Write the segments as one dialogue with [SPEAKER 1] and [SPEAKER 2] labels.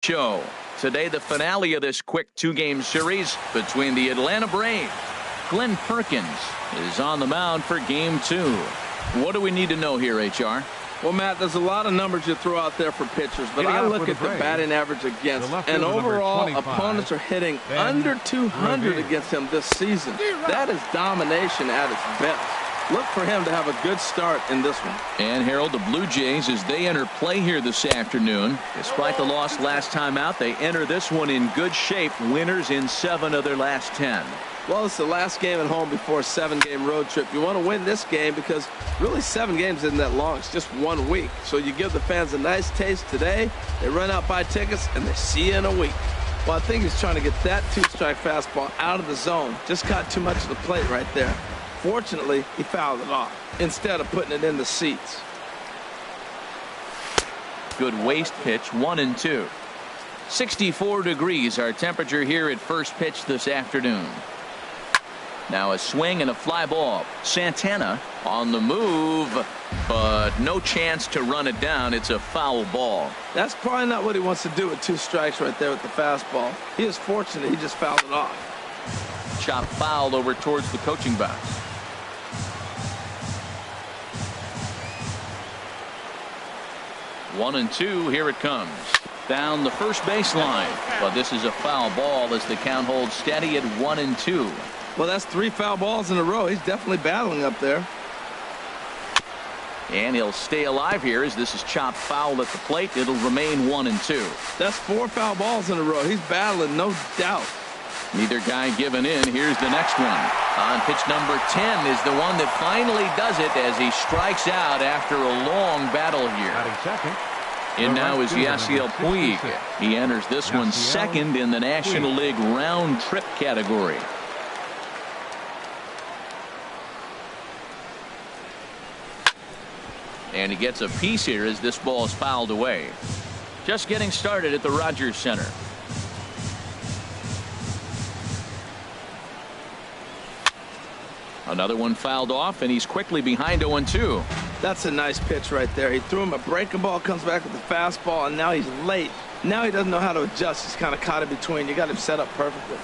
[SPEAKER 1] Show. Today, the finale of this quick two-game series between the Atlanta Braves. Glenn Perkins is on the mound for game 2. What do we need to know here, HR?
[SPEAKER 2] Well, Matt, there's a lot of numbers you throw out there for pitchers, but I look at the batting average against, and overall, opponents are hitting under 200 against him this season. That is domination at its best. Look for him to have a good start in this one.
[SPEAKER 1] And Harold, the Blue Jays, as they enter play here this afternoon, despite the loss last time out, they enter this one in good shape, winners in 7 of their last 10.
[SPEAKER 2] Well, it's the last game at home before a 7-game road trip. You want to win this game because really 7 games isn't that long. It's just 1 week. So you give the fans a nice taste today. They run out, buy tickets, and they see you in a week. Well, I think he's trying to get that 2-strike fastball out of the zone. Just caught too much of the plate right there. Fortunately, he fouled it off instead of putting it in the seats.
[SPEAKER 1] Good waist pitch, 1-2. 64 degrees our temperature here at first pitch this afternoon. Now a swing and a fly ball. Santana on the move, but no chance to run it down. It's a foul ball.
[SPEAKER 2] That's probably not what he wants to do with 2 strikes right there with the fastball. He is fortunate he just fouled it off.
[SPEAKER 1] Chop fouled over towards the coaching box. 1-2. Here it comes. Down the first baseline. But this is a foul ball as the count holds steady at 1-2.
[SPEAKER 2] Well, that's 3 foul balls in a row. He's definitely battling up there.
[SPEAKER 1] And he'll stay alive here as this is chopped foul at the plate. It'll remain 1-2.
[SPEAKER 2] That's 4 foul balls in a row. He's battling, no doubt.
[SPEAKER 1] Neither guy giving in. Here's the next one. On pitch number 10 is the one that finally does it as he strikes out after a long battle here. And now is Yasiel Puig. He enters this one second in the National League round trip category. And he gets a piece here as this ball is fouled away. Just getting started at the Rogers Center. Another one fouled off, and he's quickly behind 0-2.
[SPEAKER 2] That's a nice pitch right there. He threw him a breaking ball, comes back with the fastball, and now he's late. Now he doesn't know how to adjust. He's kind of caught in between. You got him set up perfectly.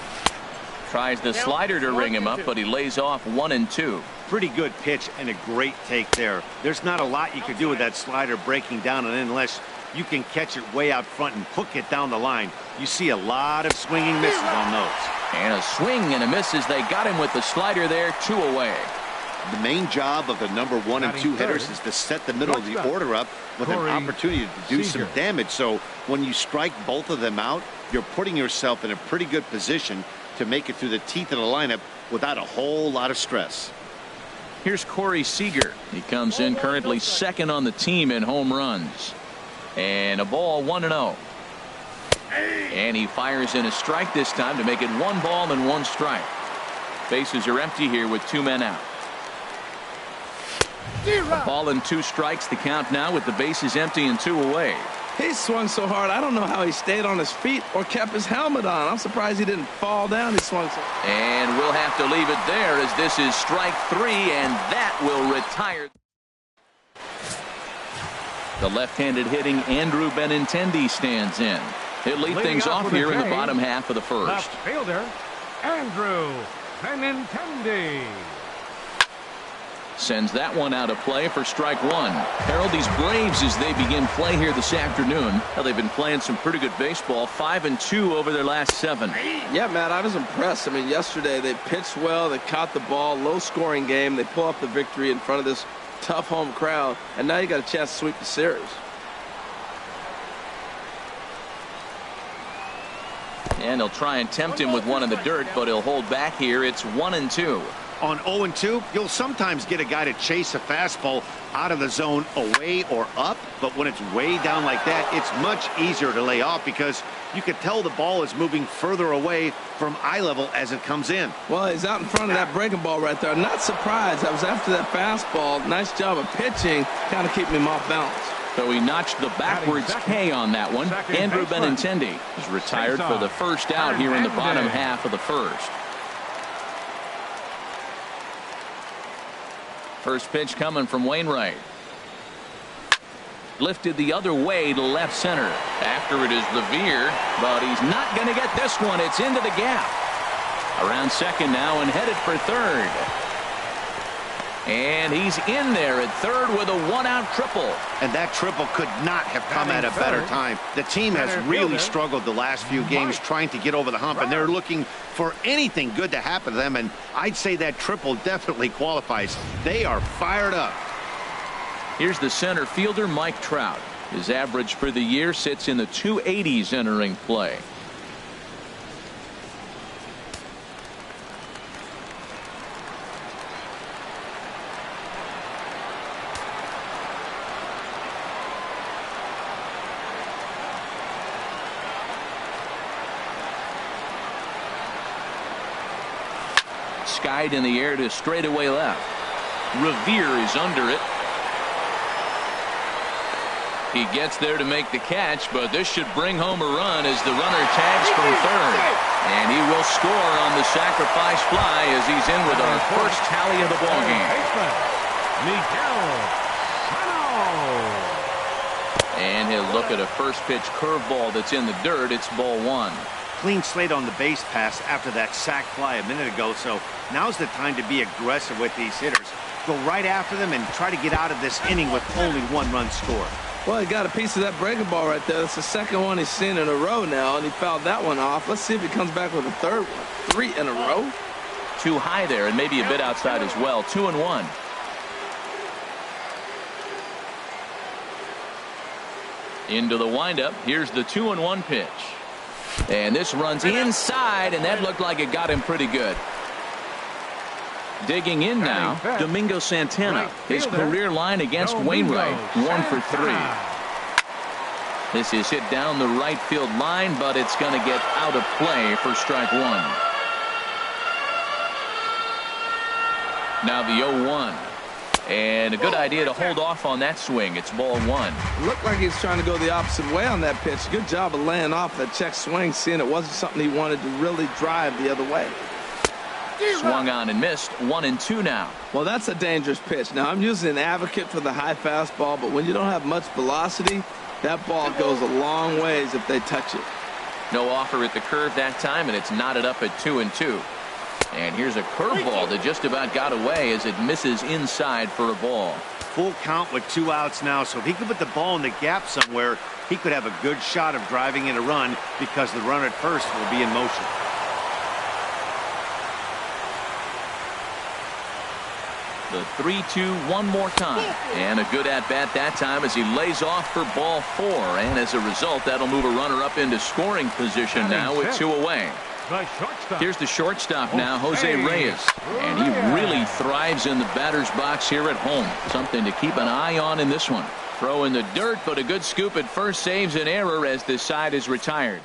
[SPEAKER 1] Tries the slider to ring him up, but he lays off 1-2.
[SPEAKER 3] Pretty good pitch and a great take there. There's not a lot you could do with that slider breaking down and in unless you can catch it way out front and hook it down the line. You see a lot of swinging misses on those.
[SPEAKER 1] And a swing and a miss as they got him with the slider there, 2 away.
[SPEAKER 3] The main job of the number 1 and 2 hitters is to set the middle of the order up with an opportunity to do some damage. So when you strike both of them out, you're putting yourself in a pretty good position to make it through the teeth of the lineup without a whole lot of stress.
[SPEAKER 1] Here's Corey Seager. He comes in currently second on the team in home runs. And a ball, 1-0. And he fires in a strike this time to make it 1 ball and 1 strike. Bases are empty here with 2 men out. A ball and 2 strikes, the count now with the bases empty and 2 away.
[SPEAKER 2] He swung so hard, I don't know how he stayed on his feet or kept his helmet on. I'm surprised he didn't fall down. He swung so hard.
[SPEAKER 1] And we'll have to leave it there as this is strike 3, and that will retire. The left-handed hitting Andrew Benintendi stands in. He'll lead things off here in the bottom half of the first.
[SPEAKER 4] Left fielder, Andrew Benintendi.
[SPEAKER 1] Sends that one out of play for strike 1. Harold, these Braves, as they begin play here this afternoon, well, they've been playing some pretty good baseball, 5-2 over their last 7.
[SPEAKER 2] Yeah, Matt, I was impressed. I mean, yesterday they pitched well, they caught the ball, low-scoring game. They pull up the victory in front of this tough home crowd, and now you got a chance to sweep the series.
[SPEAKER 1] And they'll try and tempt him with one in the dirt, but he'll hold back here. It's 1-2.
[SPEAKER 3] On 0-2, you'll sometimes get a guy to chase a fastball out of the zone away or up, but when it's way down like that, it's much easier to lay off because you can tell the ball is moving further away from eye level as it comes in.
[SPEAKER 2] Well, he's out in front of that breaking ball right there. Not surprised. I was after that fastball. Nice job of pitching, kind of keeping him off balance.
[SPEAKER 1] So he notched the backwards K on that one. Andrew Benintendi is retired for the first out here in the bottom half of the first. First pitch coming from Wainwright. Lifted the other way to left center. After it is Revere, but he's not going to get this one. It's into the gap. Around second now and headed for third. And he's in there at third with a one-out triple.
[SPEAKER 3] And that triple could not have come at a better time. The team has really struggled the last few games trying to get over the hump, and they're looking for anything good to happen to them, and I'd say that triple definitely qualifies. They are fired up.
[SPEAKER 1] Here's the center fielder, Mike Trout. His average for the year sits in the 280s entering play. Skied in the air to straightaway left. Revere is under it. He gets there to make the catch, but this should bring home a run as the runner tags from third. And he will score on the sacrifice fly as he's in with our first tally of the ballgame. And he'll look at a first pitch curveball that's in the dirt. It's ball one.
[SPEAKER 3] Clean slate on the base pass after that sac fly a minute ago, so now's the time to be aggressive with these hitters. Go right after them and try to get out of this inning with only one run scored.
[SPEAKER 2] Well, he got a piece of that breaking ball right there. That's the second one he's seen in a row now, and he fouled that one off. Let's see if he comes back with a third one. 3 in a row.
[SPEAKER 1] Too high there and maybe a bit outside as well. 2-1. Into the windup. Here's the 2-1 pitch. And this runs inside, and that looked like it got him pretty good. Digging in now, Domingo Santana. His career line against Wainwright, 1 for 3. This is hit down the right field line, but it's going to get out of play for strike one. Now the 0-1. And a good idea to hold off on that swing. It's ball one.
[SPEAKER 2] Looked like he was trying to go the opposite way on that pitch. Good job of laying off that check swing, seeing it wasn't something he wanted to really drive the other way.
[SPEAKER 1] Swung on and missed. 1-2 now.
[SPEAKER 2] Well, that's a dangerous pitch. Now, I'm usually an advocate for the high fastball, but when you don't have much velocity, that ball goes a long ways if they touch it.
[SPEAKER 1] No offer at the curve that time, and it's knotted up at 2-2. And here's a curveball that just about got away as it misses inside for a ball.
[SPEAKER 3] Full count with 2 outs now, so if he could put the ball in the gap somewhere, he could have a good shot of driving in a run because the runner at first will be in motion.
[SPEAKER 1] The 3-2 one more time. And a good at-bat that time as he lays off for ball 4. And as a result, that'll move a runner up into scoring position now with 2 away. Here's the shortstop now, Jose Reyes. And he really thrives in the batter's box here at home. Something to keep an eye on in this one. Throw in the dirt, but a good scoop at first saves an error as this side is retired.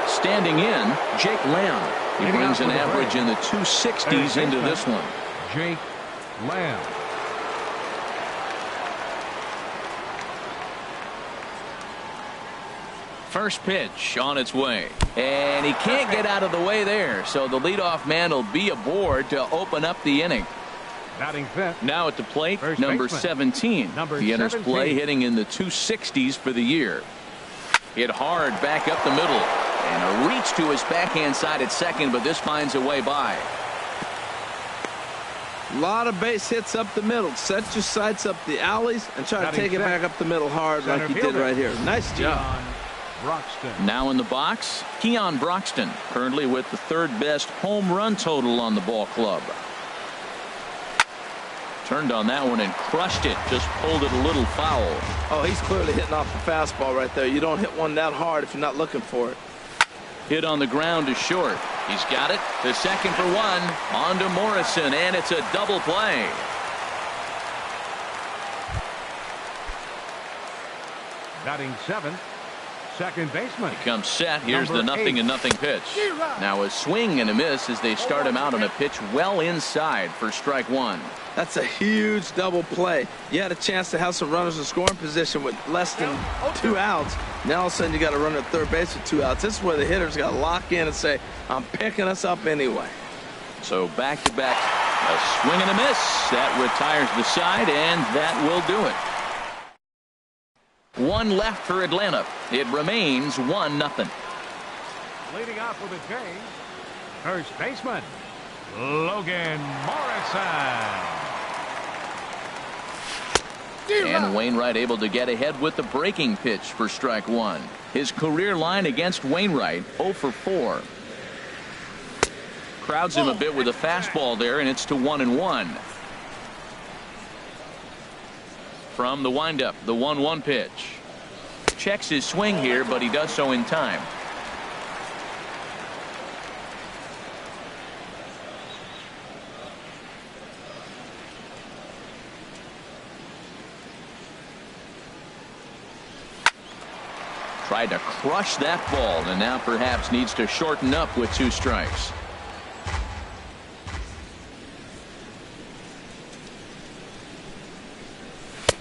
[SPEAKER 1] Standing in, Jake Lamb. He brings an average in the 260s into this one.
[SPEAKER 4] Jake Lamb.
[SPEAKER 1] First pitch on its way. And he can't get out of the way there. So the leadoff man will be aboard to open up the inning.
[SPEAKER 4] Batting fifth.
[SPEAKER 1] Now at the plate, number 17. He enters play hitting in the 260s for the year. Hit hard back up the middle. And a reach to his backhand side at second, but this finds a way by.
[SPEAKER 2] A lot of base hits up the middle. Set your sights up the alleys and try to take it back up the middle hard like he did right here. Nice job.
[SPEAKER 1] Now in the box, Keon Broxton, currently with the 3rd best home run total on the ball club. Turned on that one and crushed it. Just pulled it a little foul.
[SPEAKER 2] Oh, he's clearly hitting off the fastball right there. You don't hit one that hard if you're not looking for it.
[SPEAKER 1] Hit on the ground to short. He's got it. To second for 1. On to Morrison, and it's a double play.
[SPEAKER 4] Batting 7th. Second baseman.
[SPEAKER 1] He comes set. Here's the 0-0 pitch. Now a swing and a miss as they start him out on a pitch well inside for strike 1.
[SPEAKER 2] That's a huge double play. You had a chance to have some runners in scoring position with less than 2 outs. Now all of a sudden you got to run at third base with 2 outs. This is where the hitters got to lock in and say, I'm picking us up anyway.
[SPEAKER 1] So back-to-back A swing and a miss. That retires the side, and that will do it. One left for Atlanta. It remains 1-0.
[SPEAKER 4] Leading off with a change, first baseman, Logan Morrison.
[SPEAKER 1] And Wainwright able to get ahead with the breaking pitch for strike one. His career line against Wainwright, 0 for 4. Crowds him a bit with a fastball there, and it's to 1-1. From the windup, the 1-1 pitch. Checks his swing here, but he does so in time. Tried to crush that ball, and now perhaps needs to shorten up with 2 strikes.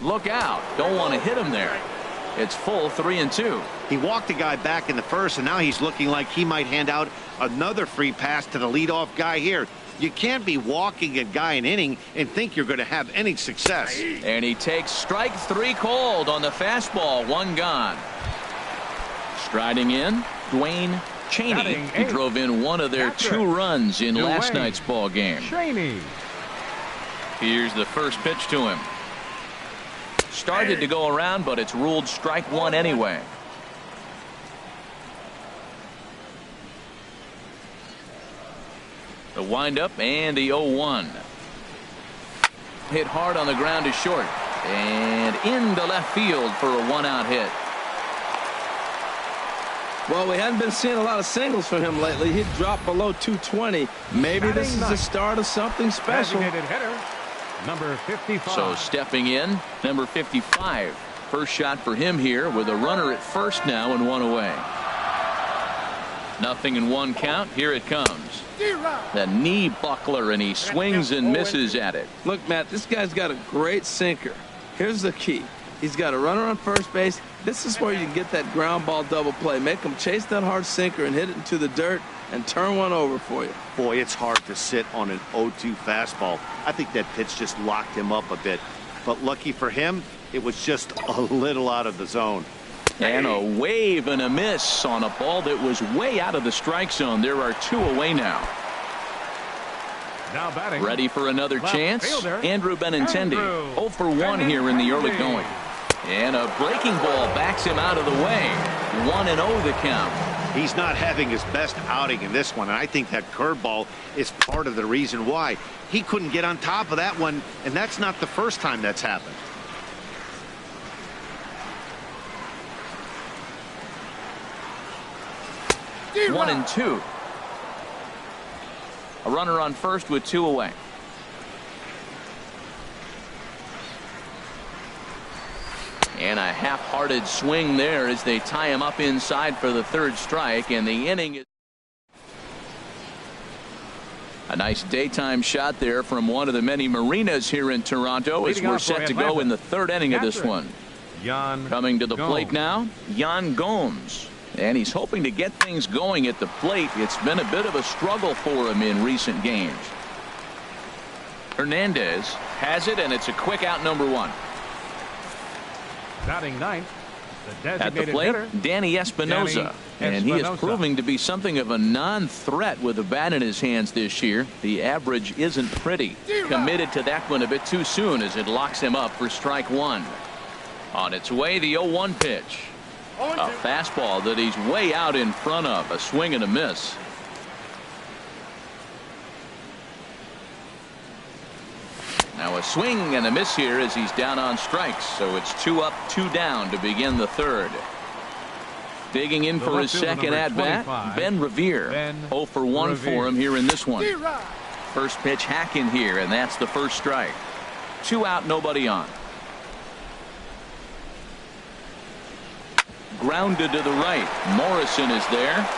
[SPEAKER 1] Look out. Don't want to hit him there. It's full 3-2.
[SPEAKER 3] He walked a guy back in the first, and now he's looking like he might hand out another free pass to the leadoff guy here. You can't be walking a guy an inning and think you're going to have any success.
[SPEAKER 1] And he takes strike 3 called on the fastball. 1 gone. Striding in, Dwayne Cheney. He drove in one of their 2 runs in last night's ball game.
[SPEAKER 4] Cheney.
[SPEAKER 1] Here's the first pitch to him. Started to go around, but it's ruled strike 1 anyway. The windup and the 0-1. Hit hard on the ground to short. And into left field for a 1-out hit.
[SPEAKER 2] Well, we hadn't been seeing a lot of singles from him lately. He'd dropped below 220. Maybe this is the start of something special.
[SPEAKER 4] Designated hitter, number 55.
[SPEAKER 1] So stepping in, number 55. First shot for him here with a runner at first now and 1 away. 0-1 count. Here it comes. The knee buckler, and he swings and misses at it.
[SPEAKER 2] Look, Matt, this guy's got a great sinker. Here's the key. He's got a runner on first base. This is where you can get that ground ball double play. Make him chase that hard sinker and hit it into the dirt and turn one over for you.
[SPEAKER 3] Boy, it's hard to sit on an 0-2 fastball. I think that pitch just locked him up a bit. But lucky for him, it was just a little out of the zone.
[SPEAKER 1] And a wave and a miss on a ball that was way out of the strike zone. There are 2 away now.
[SPEAKER 4] Now batting.
[SPEAKER 1] Ready for another chance.
[SPEAKER 4] Fielder,
[SPEAKER 1] Andrew Benintendi. 0 for 1 here in the early going. And a breaking ball backs him out of the way. 1-0 the count.
[SPEAKER 3] He's not having his best outing in this one, and I think that curveball is part of the reason why. He couldn't get on top of that one, and that's not the first time that's happened.
[SPEAKER 1] One and 2. A runner on first with 2 away. And a half-hearted swing there as they tie him up inside for the 3rd strike, and the inning is a nice daytime shot there from one of the many marinas here in Toronto as we're set to go in the 3rd inning of this one. Coming to the plate now, Yan Gomes. And he's hoping to get things going at the plate. It's been a bit of a struggle for him in recent games. Hernandez has it, and it's a quick out, number 1.
[SPEAKER 4] Batting 9th, the
[SPEAKER 1] at the
[SPEAKER 4] designated
[SPEAKER 1] plate,
[SPEAKER 4] hitter,
[SPEAKER 1] Danny Espinosa. And he is proving to be something of a non-threat with a bat in his hands this year. The average isn't pretty. Committed to that one a bit too soon as it locks him up for strike 1. On its way, the 0-1 pitch. A fastball that he's way out in front of. A swing and a miss. Now a swing and a miss here as he's down on strikes. So it's 2 up, 2 down to begin the 3rd. Digging in for his second at bat, Ben Revere. 0 for 1 for him here in this one. First pitch hack in here, and that's the first strike. 2 out, nobody on. Grounded to the right. Morrison is there,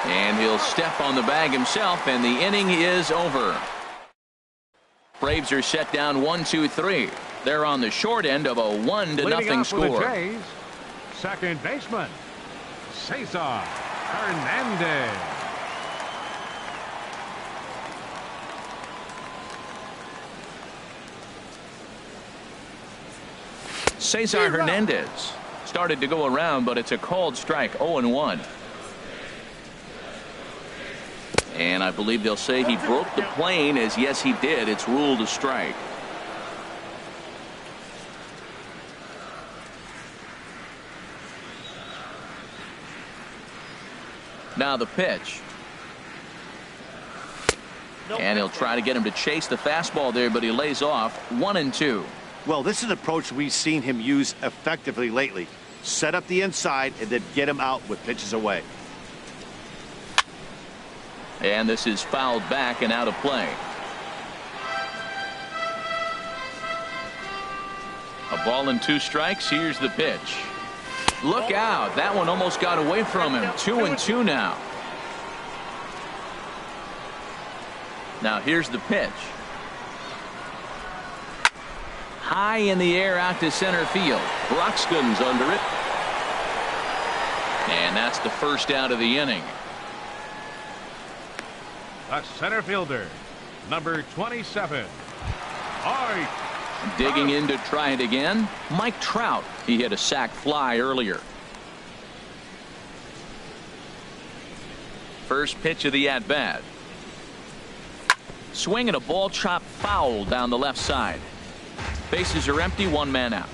[SPEAKER 1] and he'll step on the bag himself, and the inning is over. Braves are set down 1-2-3. They're on the short end of a 1-0 score.
[SPEAKER 4] Jays, second baseman Cesar Hernandez.
[SPEAKER 1] Cesar Hernandez started to go around, but it's a called strike. 0-1. And I believe they'll say he broke the plane, as yes he did. It's ruled a strike. Now the pitch. And he'll try to get him to chase the fastball there, but he lays off. 1-2.
[SPEAKER 3] Well, this is an approach we've seen him use effectively lately. Set up the inside and then get him out with pitches away.
[SPEAKER 1] And this is fouled back and out of play. A ball and 2 strikes. Here's the pitch. Look out. That one almost got away from him. 2-2 now. Now here's the pitch. High in the air out to center field. Broxton's under it. And that's the first out of the inning.
[SPEAKER 4] A center fielder, number 27.
[SPEAKER 1] Digging in to try it again. Mike Trout. He hit a sac fly earlier. First pitch of the at-bat. Swing and a ball chopped foul down the left side. Bases are empty, 1 man out.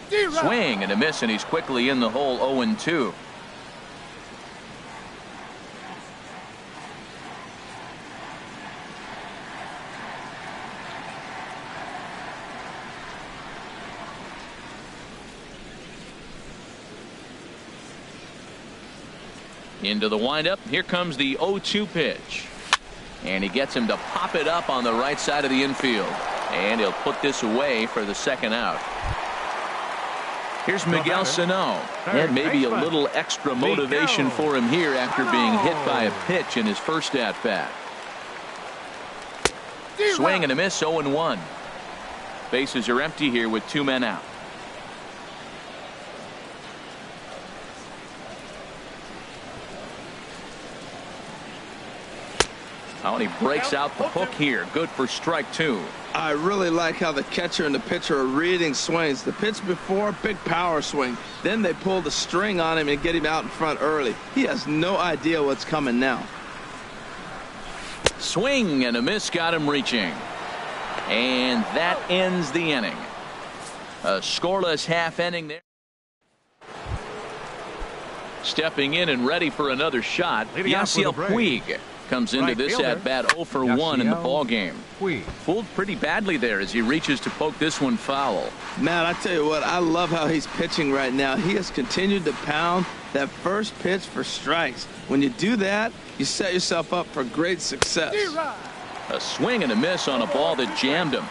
[SPEAKER 1] Swing and a miss, and he's quickly in the hole. 0-2. Into the windup. Here comes the 0-2 pitch. And he gets him to pop it up on the right side of the infield. And he'll put this away for the second out. Here's Miguel Sano. And maybe a little extra motivation for him here after being hit by a pitch in his first at-bat. Swing and a miss. 0-1. Bases are empty here with 2 men out. Oh, and he breaks out the hook here. Good for strike 2.
[SPEAKER 2] I really like how the catcher and the pitcher are reading swings. The pitch before, big power swing. Then they pull the string on him and get him out in front early. He has no idea what's coming now.
[SPEAKER 1] Swing and a miss, got him reaching. And that ends the inning. A scoreless half inning there. Stepping in and ready for another shot, Yasiel Puig comes into this at-bat 0 for 1 in the ball game. Fooled pretty badly there as he reaches to poke this one foul.
[SPEAKER 2] Matt, I tell you what, I love how he's pitching right now. He has continued to pound that first pitch for strikes. When you do that, you set yourself up for great success.
[SPEAKER 1] A swing and a miss on a ball that jammed him.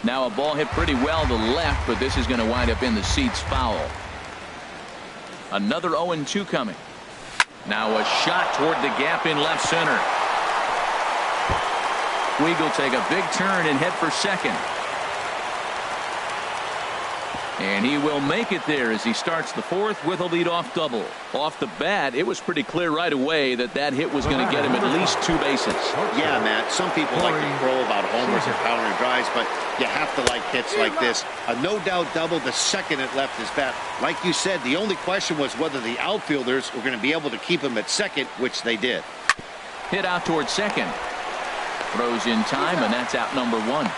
[SPEAKER 1] Now a ball hit pretty well to left, but this is going to wind up in the seats foul. Another 0-2 coming. Now a shot toward the gap in left center. Puig will take a big turn and head for second. And he will make it there as he starts the 4th with a leadoff double. Off the bat, it was pretty clear right away that that hit was going to get him at least 2 bases.
[SPEAKER 3] Yeah, Matt, some people like to crow about homers and powering drives, but you have to like hits like this. A no-doubt double the second it left his bat. Like you said, the only question was whether the outfielders were going to be able to keep him at second, which they did.
[SPEAKER 1] Hit out towards second. Throws in time, and that's out number 1.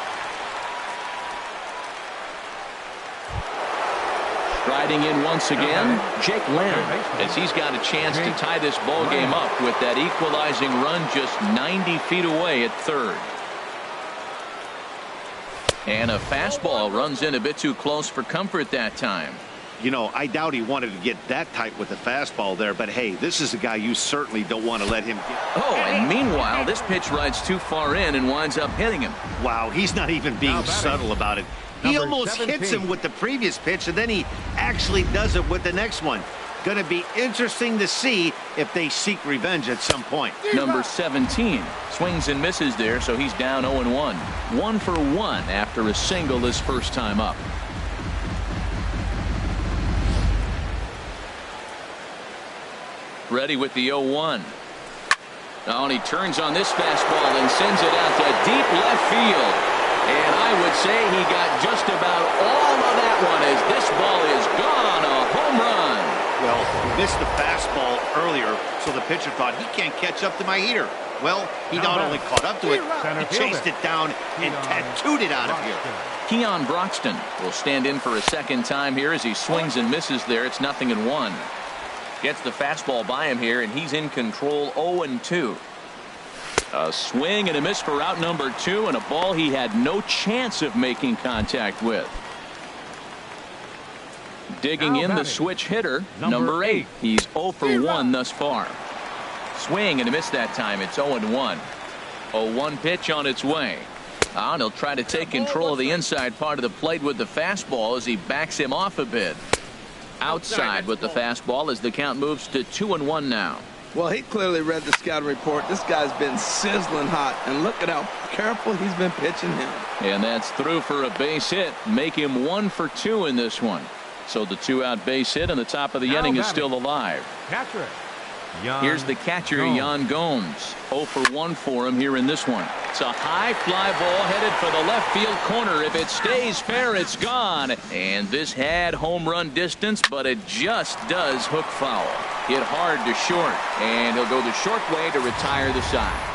[SPEAKER 1] Riding in once again, Jake Lamb, as he's got a chance to tie this ball game up with that equalizing run just 90 feet away at third. And a fastball runs in a bit too close for comfort that time.
[SPEAKER 3] You know, I doubt he wanted to get that tight with the fastball there, but hey, this is a guy you certainly don't want to let him get.
[SPEAKER 1] Oh, and meanwhile, this pitch rides too far in and winds up hitting him.
[SPEAKER 3] Wow, he's not even being subtle about it. He almost hits him with the previous pitch, and then he actually does it with the next one. Going to be interesting to see if they seek revenge at some point.
[SPEAKER 1] Number 17 swings and misses there, so he's down 0-1. 1 for 1 after a single his first time up. Ready with the 0-1. Oh, and he turns on this fastball and sends it out to deep left field. And I would say he got just about all of that one as this ball is gone. A home run.
[SPEAKER 3] Well, he missed the fastball earlier, so the pitcher thought he can't catch up to my heater. Well, he not only caught up to it, he chased it down and tattooed it out of here.
[SPEAKER 1] Keon Broxton will stand in for a second time here as he swings and misses there. It's 0-1. Gets the fastball by him here, and he's in control. 0-2. A swing and a miss for out number 2, and a ball he had no chance of making contact with. Digging in the switch hitter, number 8. He's 0 for 1 thus far. Swing and a miss that time. It's 0-1. 0-1 pitch on its way. And he'll try to take control of the inside part of the plate with the fastball as he backs him off a bit. Outside with the fastball as the count moves to 2-1 now.
[SPEAKER 2] Well, he clearly read the scouting report. This guy's been sizzling hot, and look at how careful he's been pitching him. And
[SPEAKER 1] that's through for a base hit. Make him 1 for 2 in this one. So the 2-out base hit, and the top of the inning is still alive.
[SPEAKER 4] Catcher.
[SPEAKER 1] Here's the catcher, Yan Gomes. 0 for 1 for him here in this one. It's a high fly ball headed for the left field corner. If it stays fair, it's gone. And this had home run distance, but it just does hook foul. Hit hard to short, and he'll go the short way to retire the side.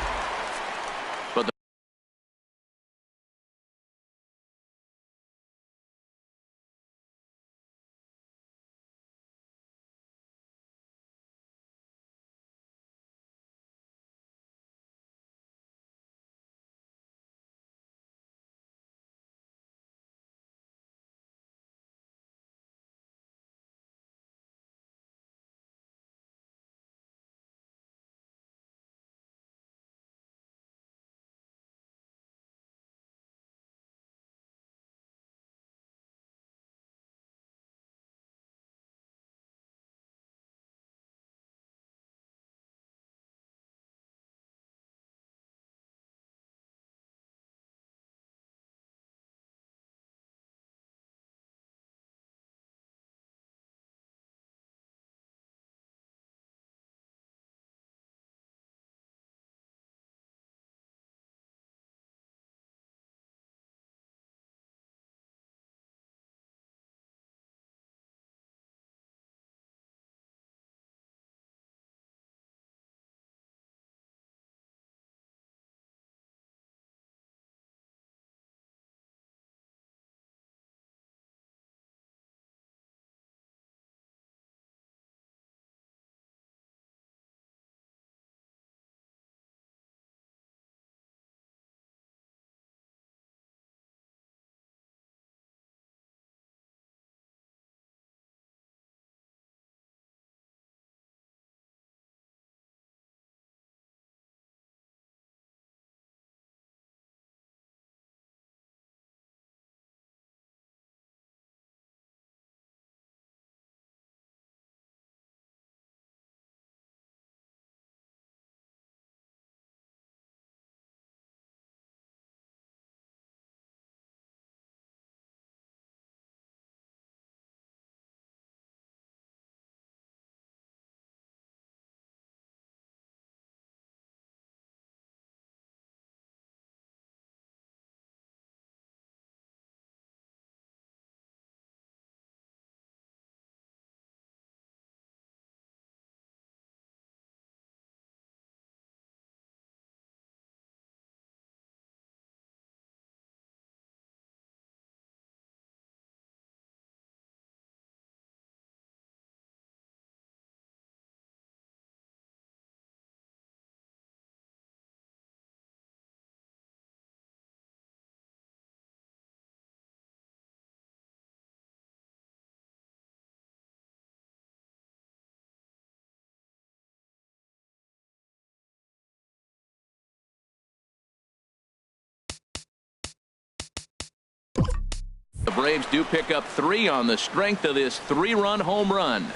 [SPEAKER 1] The Braves do pick up 3 on the strength of this 3-run home run.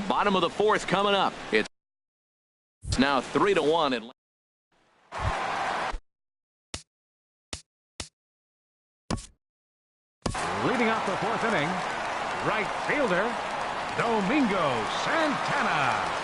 [SPEAKER 1] Bottom of the fourth coming up. It's now 3-1.
[SPEAKER 4] Leading off the fourth inning, right fielder, Domingo Santana.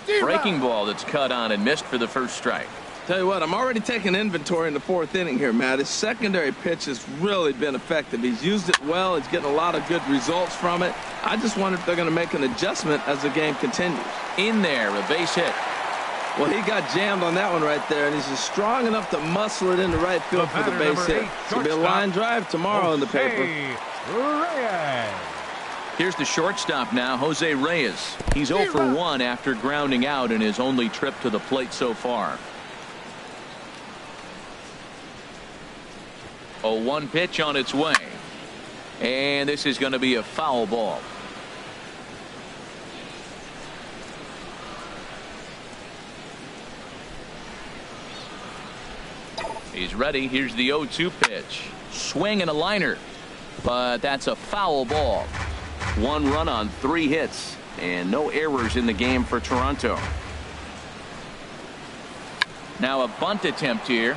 [SPEAKER 1] Breaking ball that's cut on and missed for the first strike.
[SPEAKER 2] Tell you what, I'm already taking inventory in the fourth inning here, Matt. His secondary pitch has really been effective. He's used it well. He's getting a lot of good results from it. I just wonder if they're going to make an adjustment as the game continues.
[SPEAKER 1] In there, a base hit.
[SPEAKER 2] Well, he got jammed on that one right there, and he's just strong enough to muscle it into right field for the base hit. It's going to be a line drive tomorrow in the paper.
[SPEAKER 1] Here's the shortstop now, Jose Reyes. He's 0 for 1 after grounding out in his only trip to the plate so far. 0-1 pitch on its way. And this is going to be a foul ball. He's ready. Here's the 0-2 pitch. Swing and a liner. But that's a foul ball. 1 run on 3 hits. And no errors in the game for Toronto. Now a bunt attempt here.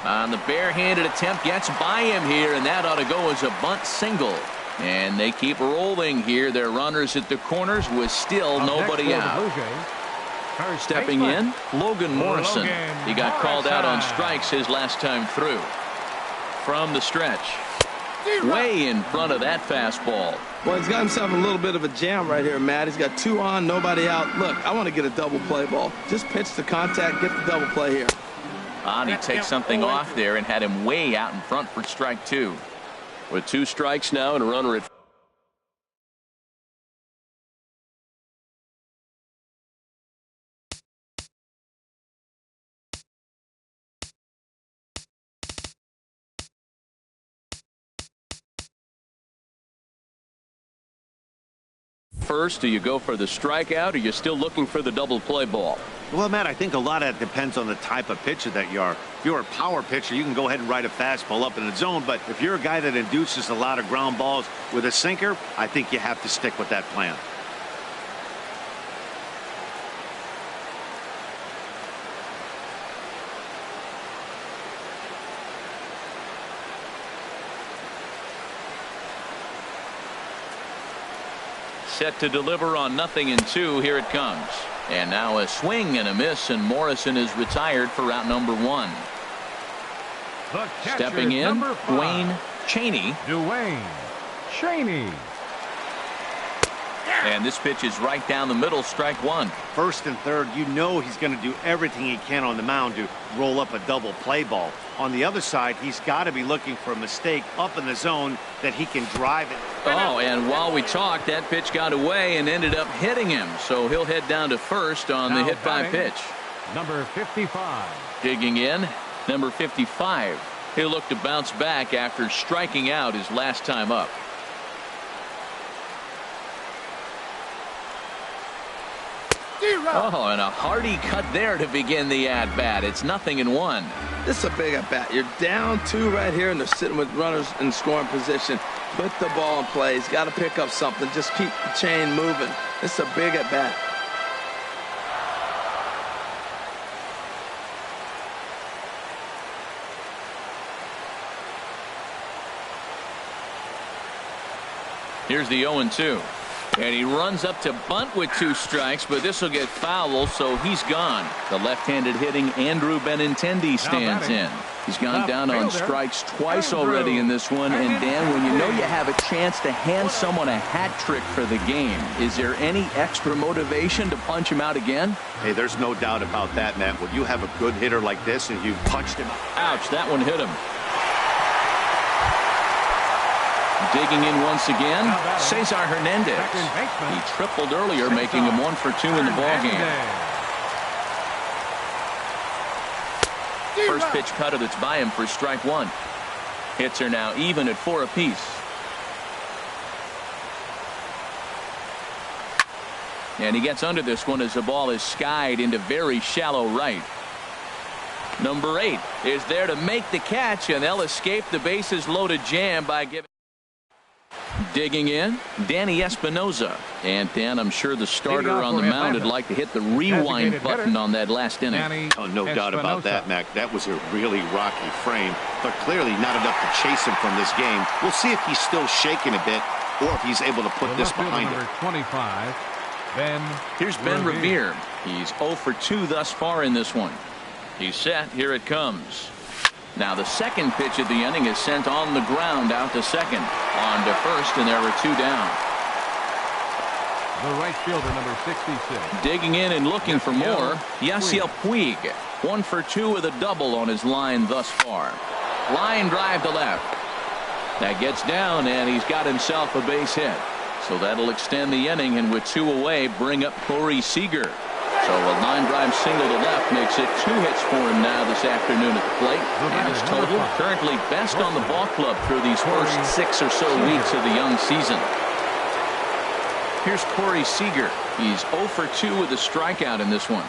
[SPEAKER 1] On the barehanded attempt, gets by him here, and that ought to go as a bunt single. And they keep rolling here. Their runners at the corners with still nobody out. Stepping in, Logan Morrison. He got called out on strikes his last time through. From the stretch. Way in front of that fastball.
[SPEAKER 2] Well, he's got himself a little bit of a jam right here, Matt. He's got 2 on, nobody out. Look, I want to get a double play ball. Just pitch the contact, get the double play here.
[SPEAKER 1] He takes something off there and had him way out in front for strike 2. With 2 strikes now and a runner at first. Do you go for the strikeout, or are you still looking for the double play ball?
[SPEAKER 3] Well, Matt, I think a lot of that depends on the type of pitcher that you are. If you're a power pitcher, you can go ahead and ride a fastball up in the zone. But if you're a guy that induces a lot of ground balls with a sinker, I think you have to stick with that plan.
[SPEAKER 1] Set to deliver on 0-2. Here it comes. And now a swing and a miss, and Morrison is retired for route number 1. Stepping in, Dwayne Cheney. And this pitch is right down the middle, strike 1.
[SPEAKER 3] First and third, you know he's going to do everything he can on the mound to roll up a double play ball. On the other side, he's got to be looking for a mistake up in the zone that he can drive it.
[SPEAKER 1] Oh, and while we talked, that pitch got away and ended up hitting him. So he'll head down to first on the hit by pitch.
[SPEAKER 4] Number 55.
[SPEAKER 1] Digging in, number 55. He'll look to bounce back after striking out his last time up. Oh, and a hearty cut there to begin the at-bat. It's 0-1.
[SPEAKER 2] This is a big at-bat. You're down 2 right here, and they're sitting with runners in scoring position. Put the ball in play. He's got to pick up something. Just keep the chain moving. This is a big at-bat.
[SPEAKER 1] Here's the 0-2. And he runs up to bunt with 2 strikes, but this will get foul, so he's gone. The left-handed hitting Andrew Benintendi stands in. He's gone down on strikes twice already in this one. And Dan, when you know you have a chance to hand someone a hat trick for the game, is there any extra motivation to punch him out again?
[SPEAKER 3] Hey, there's no doubt about that, man. When you have a good hitter like this and you've punched him.
[SPEAKER 1] Ouch, that one hit him. Digging in once again, Cesar Hernandez. He tripled earlier, making him 1 for 2 in the ballgame. First pitch cutter that's by him for strike 1. Hits are now even at 4 apiece. And he gets under this one as the ball is skied into very shallow right. Number 8 is there to make the catch, and they'll escape the bases loaded jam by giving. Digging in, Danny Espinoza. And Dan, I'm sure the starter on the mound would like to hit the rewind button on that last inning.
[SPEAKER 3] Oh, no doubt about that, Mac. That was a really rocky frame, but clearly not enough to chase him from this game. We'll see if he's still shaking a bit or if he's able to put this behind him.
[SPEAKER 4] 25,
[SPEAKER 1] Here's Ben Revere. He's 0 for 2 thus far in this one. He's set. Here it comes. Now the second pitch of the inning is sent on the ground out to second. On to first, and there are 2 down.
[SPEAKER 4] The right fielder, number 66.
[SPEAKER 1] Digging in and looking for more, Yasiel Puig. 1 for 2 with a double on his line thus far. Line drive to left. That gets down, and he's got himself a base hit. So that'll extend the inning, and with 2 away, bring up Corey Seager. So a line drive single to left makes it 2 hits for him now this afternoon at the plate. And his total currently best on the ball club through these first 6 or so weeks of the young season. Here's Corey Seager. He's 0 for 2 with a strikeout in this one.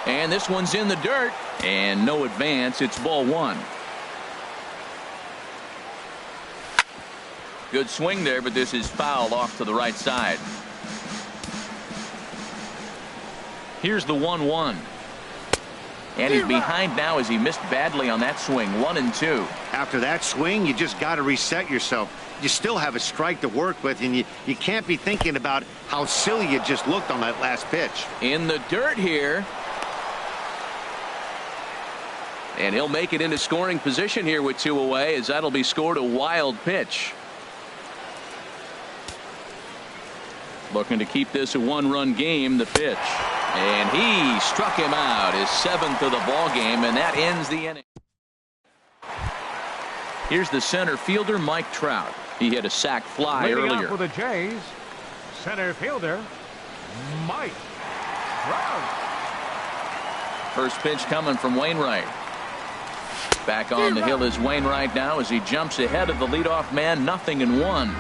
[SPEAKER 1] And this one's in the dirt. And no advance. It's ball 1. Good swing there, but this is foul off to the right side. Here's the 1-1. And he's behind now as he missed badly on that swing. 1-2.
[SPEAKER 3] After that swing, you just got to reset yourself. You still have a strike to work with, and you can't be thinking about how silly you just looked on that last pitch.
[SPEAKER 1] In the dirt here. And he'll make it into scoring position here with 2 away, as that'll be scored a wild pitch. Looking to keep this a 1-run game, the pitch. And he struck him out, his 7th of the ball game, and that ends the inning. Here's the center fielder, Mike Trout. He hit a sac fly earlier.
[SPEAKER 4] For the Jays, center fielder, Mike Trout.
[SPEAKER 1] First pitch coming from Wainwright. Back on the hill is Wainwright now as he jumps ahead of the leadoff man, 0-1.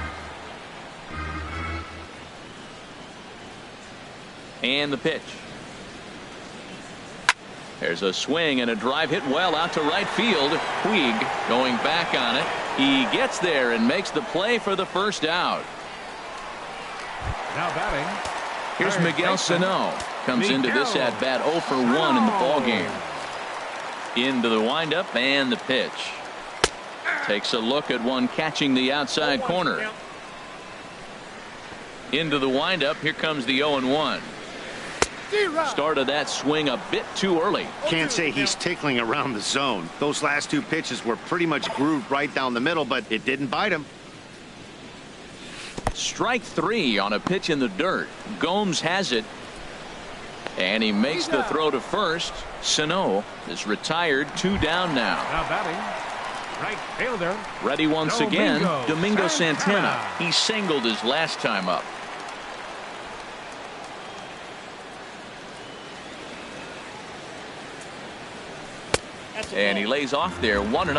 [SPEAKER 1] And the pitch. There's a swing and a drive hit well out to right field. Puig going back on it. He gets there and makes the play for the first out.
[SPEAKER 4] Now batting.
[SPEAKER 1] Here's Miguel Sano. Comes into this at bat 0 for 1 in the ball game. Into the windup and the pitch. Takes a look at one catching the outside corner. Into the windup. Here comes the 0-1. Started that swing a bit too early.
[SPEAKER 3] Can't say he's tickling around the zone. Those last 2 pitches were pretty much grooved right down the middle, but it didn't bite him.
[SPEAKER 1] Strike 3 on a pitch in the dirt. Gomes has it. And he makes the throw to first. Sano is retired. 2 down now.
[SPEAKER 4] Now batting. Right fielder.
[SPEAKER 1] Ready once again. Domingo Santana. He singled his last time up. And he lays off there, 1-0.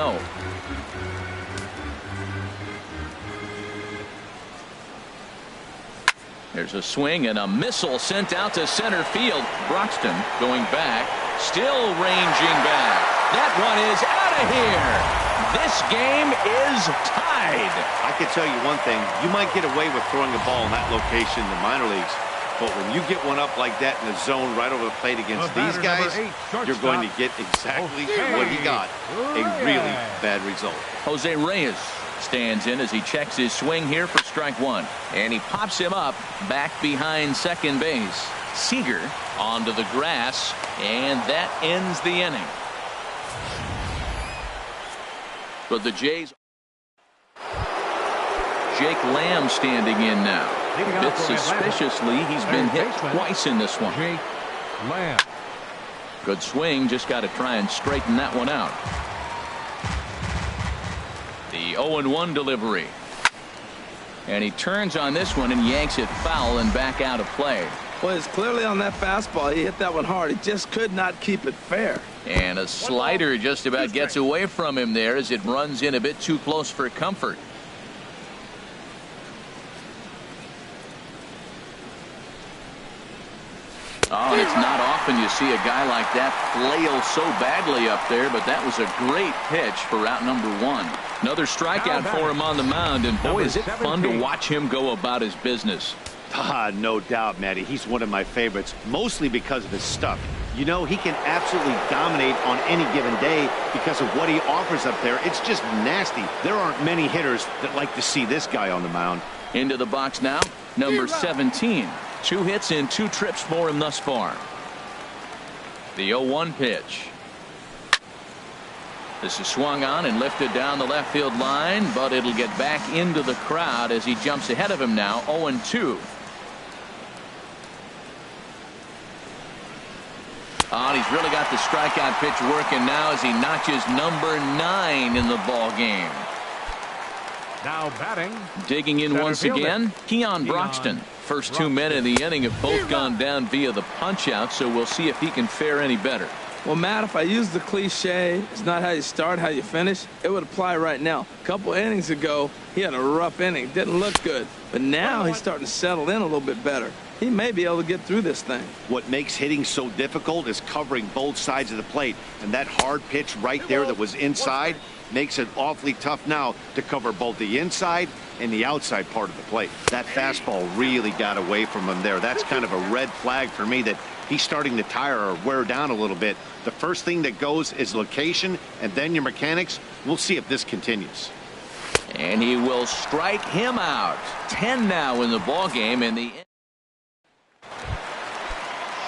[SPEAKER 1] There's a swing and a missile sent out to center field. Broxton going back, still ranging back. That one is out of here. This game is tied.
[SPEAKER 3] I can tell you one thing. You might get away with throwing a ball in that location in the minor leagues. But when you get one up like that in the zone right over the plate against these guys, you're going to get exactly what he got. A really bad result.
[SPEAKER 1] Jose Reyes stands in as he checks his swing here for strike 1. And he pops him up back behind second base. Seager onto the grass, and that ends the inning. But the Jays. Jake Lamb standing in now. A bit suspiciously, he's been hit twice in this one.
[SPEAKER 4] Jake Lamb.
[SPEAKER 1] Good swing, just got to try and straighten that one out. The 0-1 delivery. And he turns on this one and yanks it foul and back out of play.
[SPEAKER 2] Well, it's clearly on that fastball. He hit that one hard. He just could not keep it fair.
[SPEAKER 1] And a slider just about gets away from him there as it runs in a bit too close for comfort. Oh, it's not often you see a guy like that flail so badly up there, but that was a great pitch for out number 1. Another strikeout for him on the mound, and boy, is it fun to watch him go about his business.
[SPEAKER 3] No doubt, Matty. He's one of my favorites, mostly because of his stuff. You know, he can absolutely dominate on any given day because of what he offers up there. It's just nasty. There aren't many hitters that like to see this guy on the mound.
[SPEAKER 1] Into the box now, number 17. 2 hits and 2 trips for him thus far. The 0-1 pitch. This is swung on and lifted down the left field line, but it'll get back into the crowd as he jumps ahead of him now, 0-2. Oh, he's really got the strikeout pitch working now as he notches number 9 in the ball game.
[SPEAKER 4] Now batting.
[SPEAKER 1] Digging in once again, Keon Broxton. First 2 men in the inning have both gone down via the punch-out, so we'll see if he can fare any better.
[SPEAKER 2] Well, Matt, if I use the cliche, it's not how you start, how you finish, it would apply right now. A couple innings ago, he had a rough inning. Didn't look good. But now he's starting to settle in a little bit better. He may be able to get through this thing.
[SPEAKER 3] What makes hitting so difficult is covering both sides of the plate. And that hard pitch right there that was inside makes it awfully tough now to cover both the inside and the outside part of the plate. That fastball really got away from him there. That's kind of a red flag for me that he's starting to tire or wear down a little bit. The first thing that goes is location and then your mechanics. We'll see if this continues.
[SPEAKER 1] And he will strike him out. 10 now in the ball game. And the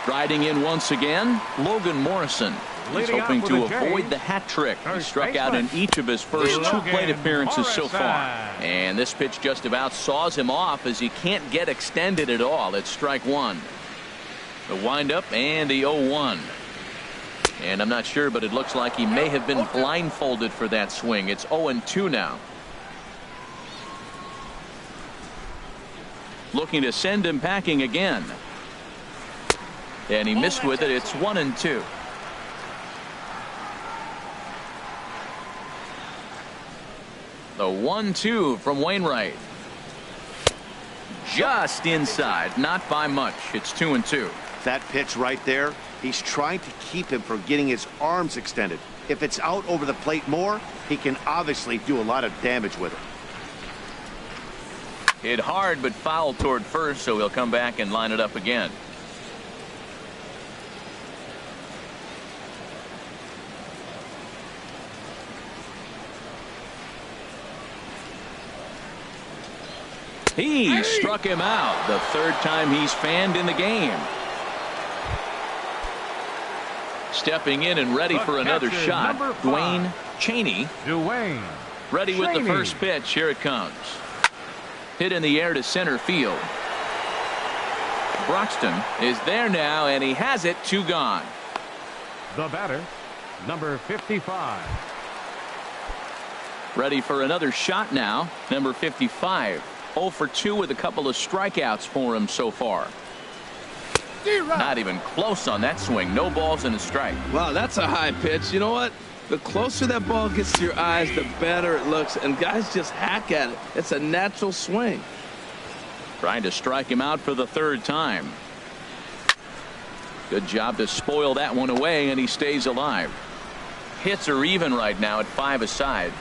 [SPEAKER 1] striding in once again, Logan Morrison. He's hoping to avoid the hat trick. He struck out in each of his first 2 plate appearances so far. And this pitch just about saws him off as he can't get extended at all. It's strike 1. The windup and the 0-1. And I'm not sure, but it looks like he may have been blindfolded for that swing. It's 0-2 now. Looking to send him packing again. And he missed with it. It's 1-2. The 1-2 from Wainwright. Just inside, not by much. It's 2-2.
[SPEAKER 3] That pitch right there, he's trying to keep him from getting his arms extended. If it's out over the plate more, he can obviously do a lot of damage with it.
[SPEAKER 1] Hit hard but foul toward first, so he'll come back and line it up again. He struck him out. The 3rd time he's fanned in the game. Stepping in and ready for another shot, Dwayne Cheney. Ready with the first pitch. Here it comes. Hit in the air to center field. Broxton is there now, and he has it. 2 gone.
[SPEAKER 4] The batter, number 55.
[SPEAKER 1] Ready for another shot now. Number 55. 0 for 2 with a couple of strikeouts for him so far. Not even close on that swing. No balls and a strike.
[SPEAKER 2] Wow, that's a high pitch. You know what? The closer that ball gets to your eyes, the better it looks. And guys just hack at it. It's a natural swing.
[SPEAKER 1] Trying to strike him out for the 3rd time. Good job to spoil that one away, and he stays alive. Hits are even right now at 5 aside.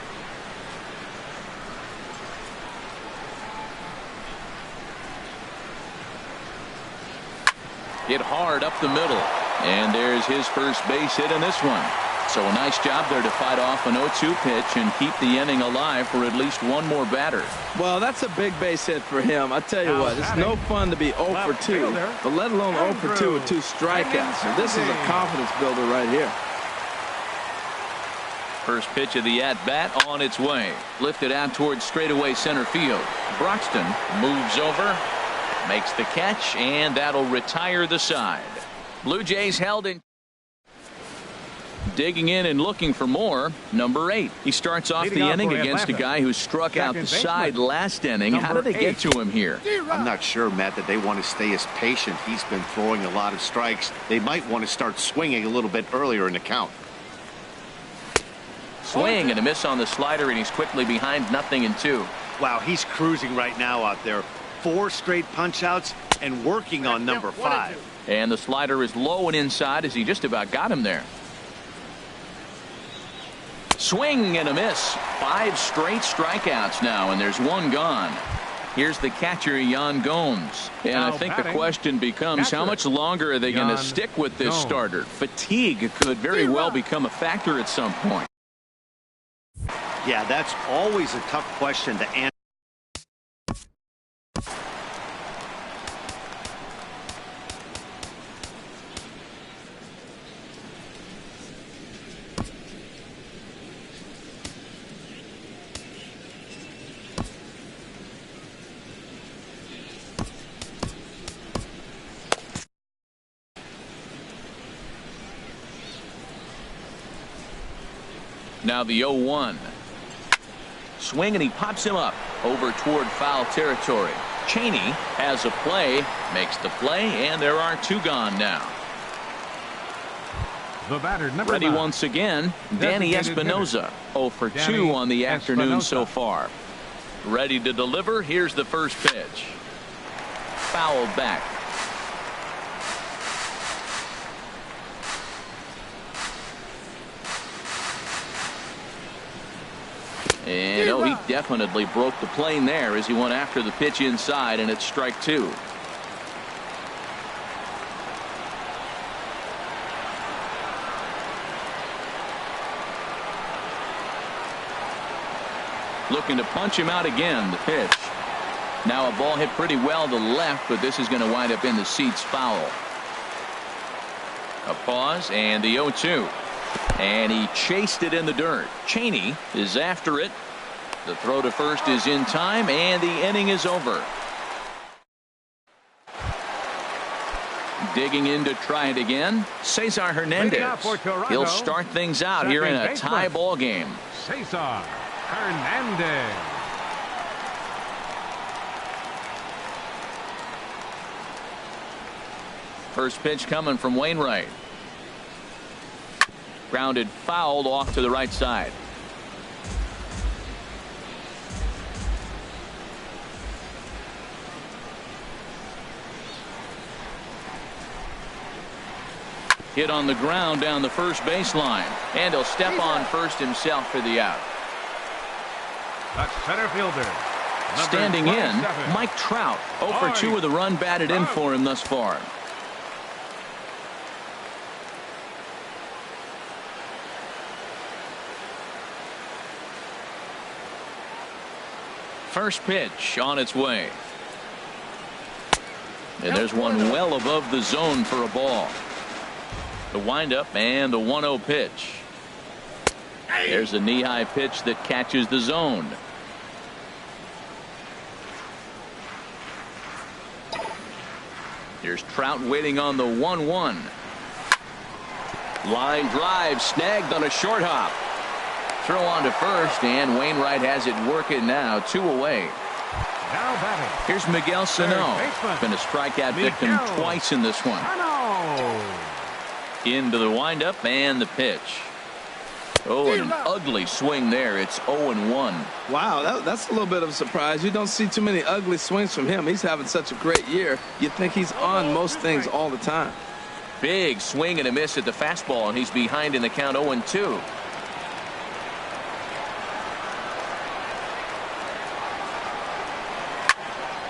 [SPEAKER 1] Hit hard up the middle. And there's his first base hit in this one. So a nice job there to fight off an 0-2 pitch and keep the inning alive for at least one more batter.
[SPEAKER 2] Well, that's a big base hit for him. I tell you what, it's no fun to be 0 for 2, but let alone 0 for 2 with 2 strikeouts. So this is a confidence builder right here.
[SPEAKER 1] First pitch of the at-bat on its way. Lifted out towards straightaway center field. Broxton moves over, makes the catch, and that'll retire the side. Blue Jays held in. Digging in and looking for more, number 8. He starts off the inning against a guy who struck out the side last inning. How did they get to him here?
[SPEAKER 3] I'm not sure, Matt, that they want to stay as patient. He's been throwing a lot of strikes. They might want to start swinging a little bit earlier in the count.
[SPEAKER 1] Swing and a miss on the slider, and he's quickly behind 0-2.
[SPEAKER 3] Wow, he's cruising right now out there. 4 straight punch outs and working on number 5.
[SPEAKER 1] And the slider is low and inside as he just about got him there. Swing and a miss. 5 straight strikeouts now, and there's 1 gone. Here's the catcher, Yan Gomes. And I think the question becomes, how much longer are they going to stick with this starter? Fatigue could very well become a factor at some point.
[SPEAKER 3] Yeah, that's always a tough question to answer.
[SPEAKER 1] Now the 0-1. Swing, and he pops him up over toward foul territory. Cheney has a play, makes the play, and there are 2 gone now.
[SPEAKER 4] The batter, number
[SPEAKER 1] Ready
[SPEAKER 4] 9.
[SPEAKER 1] once again, Danny Espinosa. 0 for 2 on the afternoon so far. Ready to deliver. Here's the first pitch. Fouled back. And he definitely broke the plane there as he went after the pitch inside, and it's strike 2. Looking to punch him out again. The pitch. Now a ball hit pretty well to the left, but this is going to wind up in the seats foul. A pause and the 0-2. And he chased it in the dirt. Cheney is after it. The throw to first is in time, and the inning is over. Digging in to try it again, Cesar Hernandez. He'll start things out here in a tie ball game.
[SPEAKER 4] Cesar Hernandez.
[SPEAKER 1] First pitch coming from Wainwright. Grounded fouled off to the right side. Hit on the ground down the first baseline, and he'll step on first himself for the out.
[SPEAKER 4] The center fielder.
[SPEAKER 1] Standing in, Mike Trout. 0 for 2 with a run batted in for him thus far. First pitch on its way. And there's one well above the zone for a ball. The windup and the 1-0 pitch. There's a knee-high pitch that catches the zone. Here's Trout waiting on the 1-1. Line drive snagged on a short hop. Throw on to first, and Wainwright has it working now. 2 away.
[SPEAKER 4] Now batting.
[SPEAKER 1] Here's Miguel Sano. Been a strikeout victim twice in this one. Into the windup and the pitch. Oh, and an ugly swing there. It's 0-1.
[SPEAKER 2] Wow, that's a little bit of a surprise. You don't see too many ugly swings from him. He's having such a great year. You think he's on most things all the time.
[SPEAKER 1] Big swing and a miss at the fastball, and he's behind in the count 0-2.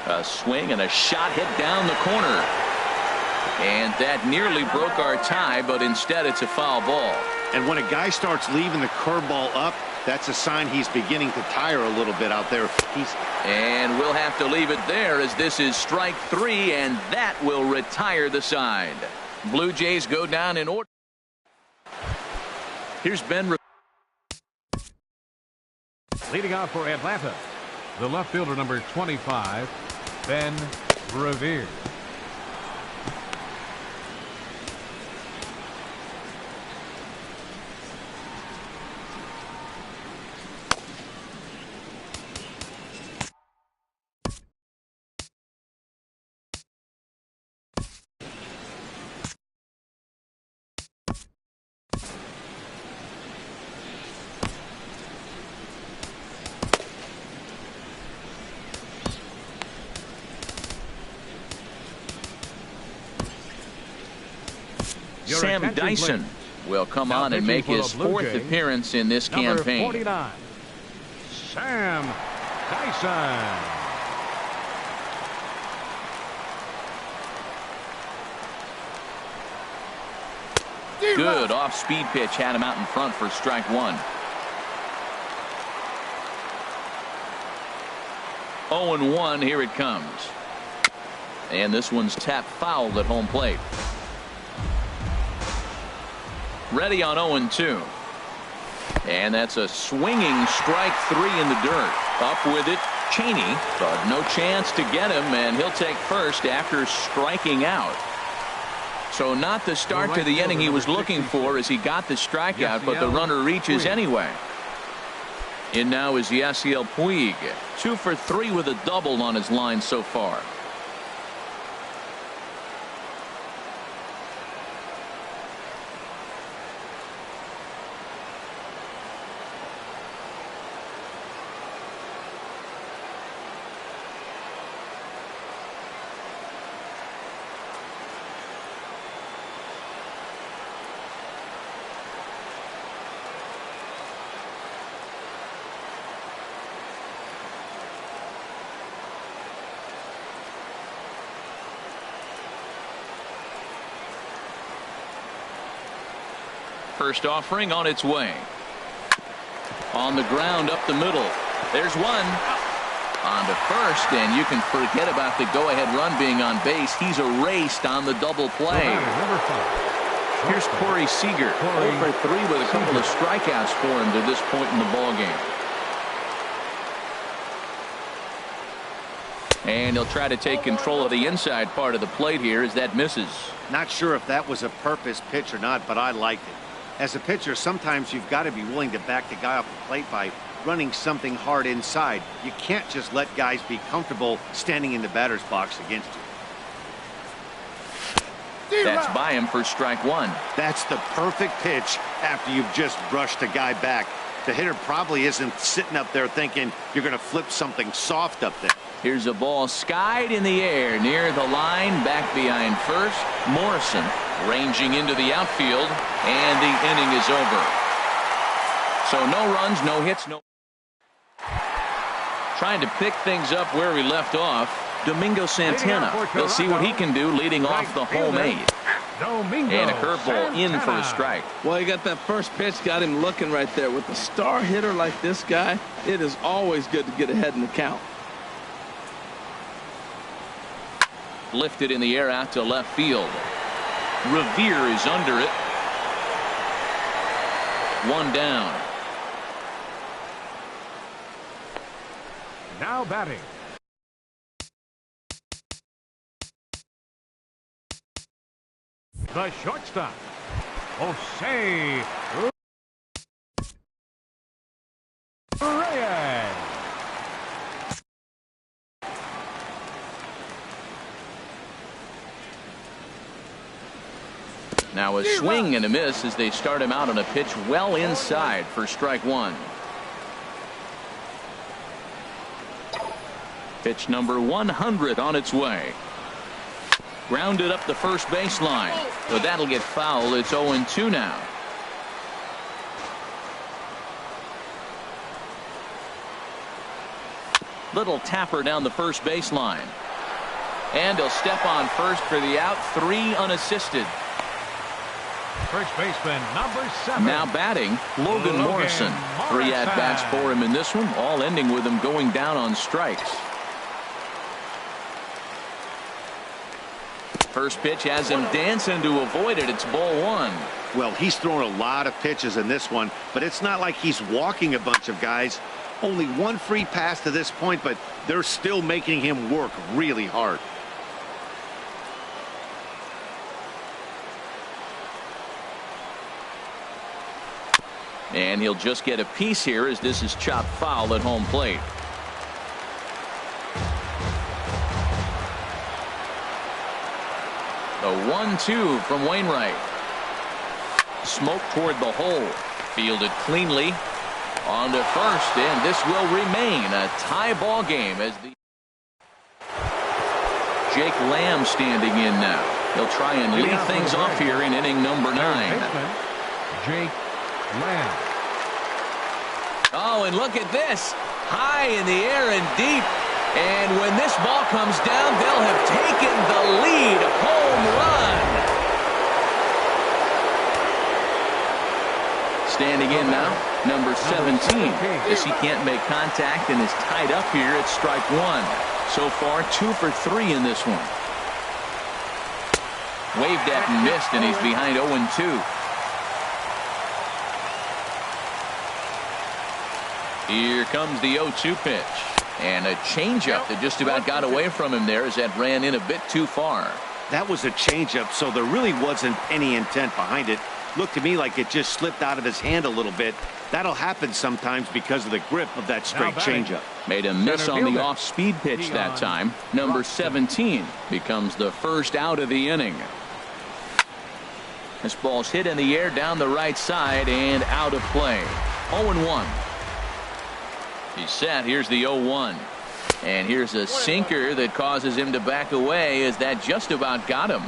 [SPEAKER 1] A swing and a shot hit down the corner. And that nearly broke our tie, but instead it's a foul ball.
[SPEAKER 3] And when a guy starts leaving the curveball up, that's a sign he's beginning to tire a little bit out there.
[SPEAKER 1] And we'll have to leave it there as this is strike 3, and that will retire the side. Blue Jays go down in order. Here's Ben.
[SPEAKER 4] Leading out for Atlanta, the left fielder number 25, Ben Revere.
[SPEAKER 1] Sam Dyson will come on and make his 4th appearance in this campaign.
[SPEAKER 4] 49, Sam Dyson.
[SPEAKER 1] Good off-speed pitch had him out in front for strike 1. 0-1, here it comes. And this one's tapped fouled at home plate. Ready on 0-2. And that's a swinging strike 3 in the dirt. Up with it, Cheney, but no chance to get him, and he'll take first after striking out. So not the start to the inning he was looking for as he got the strikeout, but the runner reaches anyway. In now is Yasiel Puig. 2 for 3 with a double on his line so far. First offering on its way. On the ground up the middle. There's one. On to first, and you can forget about the go-ahead run being on base. He's erased on the double play. Here's Corey Seager. 0 for 3 with a couple of strikeouts for him to this point in the ballgame. And he'll try to take control of the inside part of the plate here as that misses.
[SPEAKER 3] Not sure if that was a purpose pitch or not, but I liked it. As a pitcher, sometimes you've got to be willing to back the guy off the plate by running something hard inside. You can't just let guys be comfortable standing in the batter's box against you.
[SPEAKER 1] That's by him for strike 1.
[SPEAKER 3] That's the perfect pitch after you've just brushed a guy back. The hitter probably isn't sitting up there thinking you're going to flip something soft up there.
[SPEAKER 1] Here's a ball skied in the air near the line, back behind first. Morrison ranging into the outfield, and the inning is over. So no runs, no hits, no. Trying to pick things up where we left off. Domingo Santana. We'll see what he can do leading off the home 8. And a curveball in for a strike.
[SPEAKER 2] Well, you got that first pitch, got him looking right there. With a star hitter like this guy, it is always good to get ahead in the count.
[SPEAKER 1] Lifted in the air out to left field. Revere is under it. 1 down.
[SPEAKER 4] Now batting. The shortstop, Jose Reyes.
[SPEAKER 1] Now a swing and a miss as they start him out on a pitch well inside for strike 1. Pitch number 100 on its way. Grounded up the first baseline. So that'll get foul. It's 0-2 now. Little tapper down the first baseline. And he'll step on first for the out. 3 unassisted.
[SPEAKER 4] First baseman number 7.
[SPEAKER 1] Now batting, Logan Morrison. 3 at-bats for him in this one, all ending with him going down on strikes. First pitch has him dancing to avoid it. It's ball 1.
[SPEAKER 3] Well, he's thrown a lot of pitches in this one, but it's not like he's walking a bunch of guys. Only 1 free pass to this point, but they're still making him work really hard.
[SPEAKER 1] And he'll just get a piece here as this is chopped foul at home plate. The 1-2 from Wainwright. Smoke toward the hole. Fielded cleanly. On to first, and this will remain a tie ball game as the Jake Lamb standing in now. He'll try and lead things off here in inning number 9.
[SPEAKER 4] Jake Lamb.
[SPEAKER 1] Oh, and look at this. High in the air and deep. And when this ball comes down, they'll have taken the lead. Home run. Standing in now, number 17. As he can't make contact and is tied up here at strike 1. So far, 2 for 3 in this one. Waved at and missed, and he's behind 0-2. Here comes the 0-2 pitch. And a changeup that just about got away from him there as that ran in a bit too far.
[SPEAKER 3] That was a changeup, so there really wasn't any intent behind it. looked to me like it just slipped out of his hand a little bit. That'll happen sometimes because of the grip of that straight changeup.
[SPEAKER 1] Made a miss on the off-speed pitch that time. Number 17 becomes the first out of the inning. This ball's hit in the air down the right side and out of play. 0-1. He's set. Here's the 0-1. And here's a sinker that causes him to back away as that just about got him.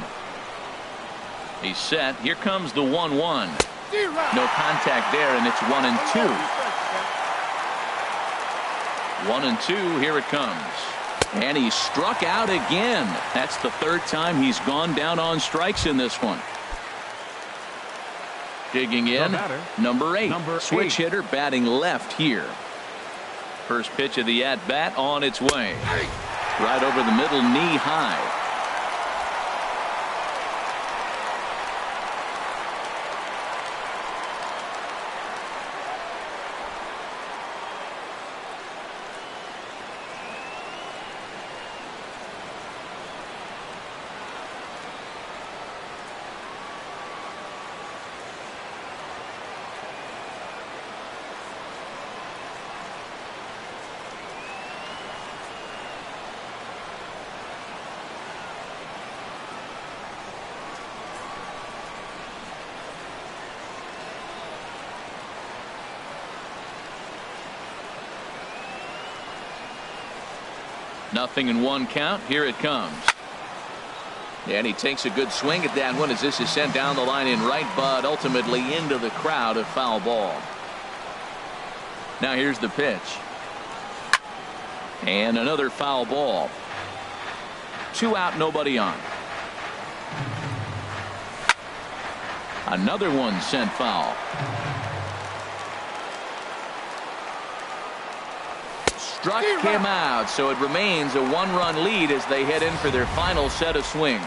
[SPEAKER 1] He's set. Here comes the 1-1. No contact there, and it's 1-2. 1-2. Here it comes. And he struck out again. That's the third time he's gone down on strikes in this one. Digging in, number 8. Switch hitter batting left here. First pitch of the at-bat on its way. Right over the middle, knee high. Nothing in one count. Here it comes. And he takes a good swing at that one as this is sent down the line in right, but ultimately into the crowd, a foul ball. Now here's the pitch. And another foul ball. 2 out, nobody on. Another one sent foul. Struck him out, so it remains a 1-run lead as they head in for their final set of swings.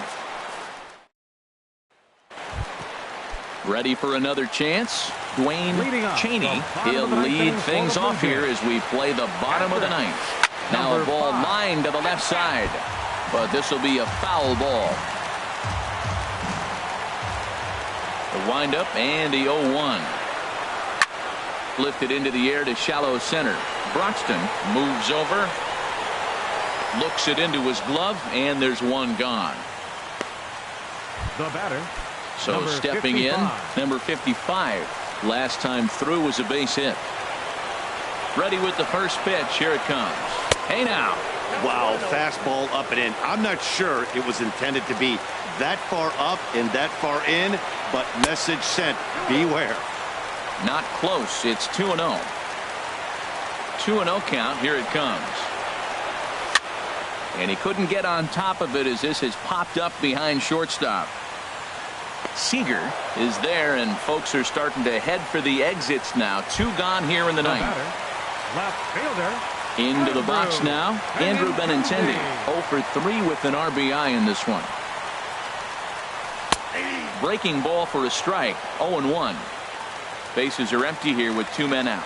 [SPEAKER 1] Ready for another chance? Dwayne Cheney, he'll lead things off here as we play the bottom of the ninth. Now a ball lined to the left side, but this will be a foul ball. The windup and the 0-1. Lifted into the air to shallow center. Broxton moves over, looks it into his glove, and there's one gone.
[SPEAKER 4] The batter.
[SPEAKER 1] So stepping 55. In, number 55. Last time through was a base hit. Ready with the first pitch. Here it comes. Hey now.
[SPEAKER 3] Wow, fastball up and in. I'm not sure it was intended to be that far up and that far in, but message sent. Beware.
[SPEAKER 1] Not close. It's 2-0. 2-0 count. Here it comes. And he couldn't get on top of it as this has popped up behind shortstop. Seager is there, and folks are starting to head for the exits now. 2 gone here in the ninth.
[SPEAKER 4] Left fielder.
[SPEAKER 1] Into the box now. Andrew Benintendi 0 for 3 with an RBI in this one. Breaking ball for a strike. 0-1. Bases are empty here with 2 men out.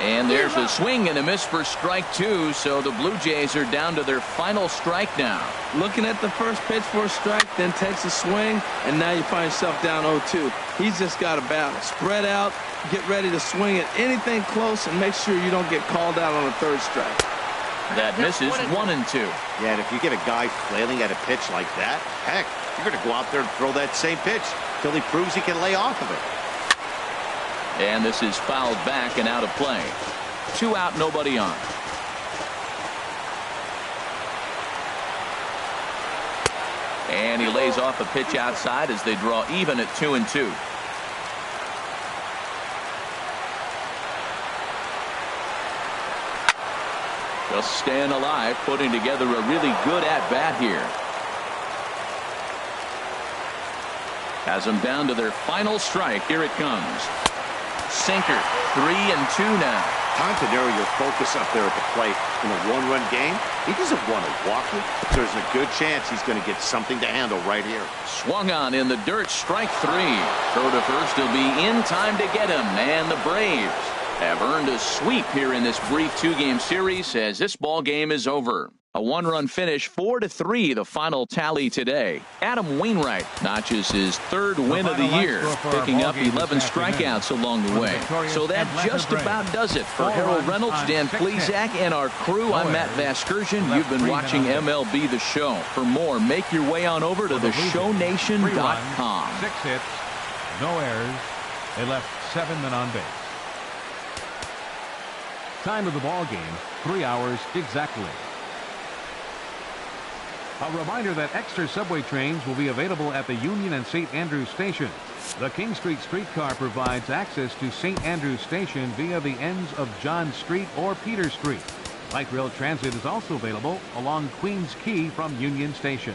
[SPEAKER 1] And there's a swing and a miss for strike 2, so the Blue Jays are down to their final strike now.
[SPEAKER 2] Looking at the first pitch for a strike, then takes a swing, and now you find yourself down 0-2. He's just got to battle. Spread out, get ready to swing at anything close, and make sure you don't get called out on a third strike.
[SPEAKER 1] That misses 1-2.
[SPEAKER 3] Yeah, and if you get a guy flailing at a pitch like that, heck, you're going to go out there and throw that same pitch till he proves he can lay off of it.
[SPEAKER 1] And this is fouled back and out of play. 2 out, nobody on. And he lays off a pitch outside as they draw even at 2-2. Just staying alive, putting together a really good at-bat here. Has them down to their final strike. Here it comes. Sinker. 3-2 now.
[SPEAKER 3] Time to narrow your focus up there at the plate. In a 1-run game, he doesn't want to walk it. There's a good chance he's going to get something to handle right here.
[SPEAKER 1] Swung on in the dirt. Strike 3. Throw to first will be in time to get him. And the Braves have earned a sweep here in this brief 2-game series as this ball game is over. A one-run finish, 4-3, the final tally today. Adam Wainwright notches his third win of the year, picking up 11 strikeouts along the way. So that just about does it for Harold Reynolds, Dan Plezak, and our crew. I'm Matt Vasgersian. You've been watching MLB The Show. For more, make your way on over to theshownation.com.
[SPEAKER 4] 6 hits, no errors. They left 7 men on base. Time of the ball game, 3 hours exactly. A reminder that extra subway trains will be available at the Union and St. Andrews Station. The King Street streetcar provides access to St. Andrews Station via the ends of John Street or Peter Street. Light rail transit is also available along Queens Quay from Union Station.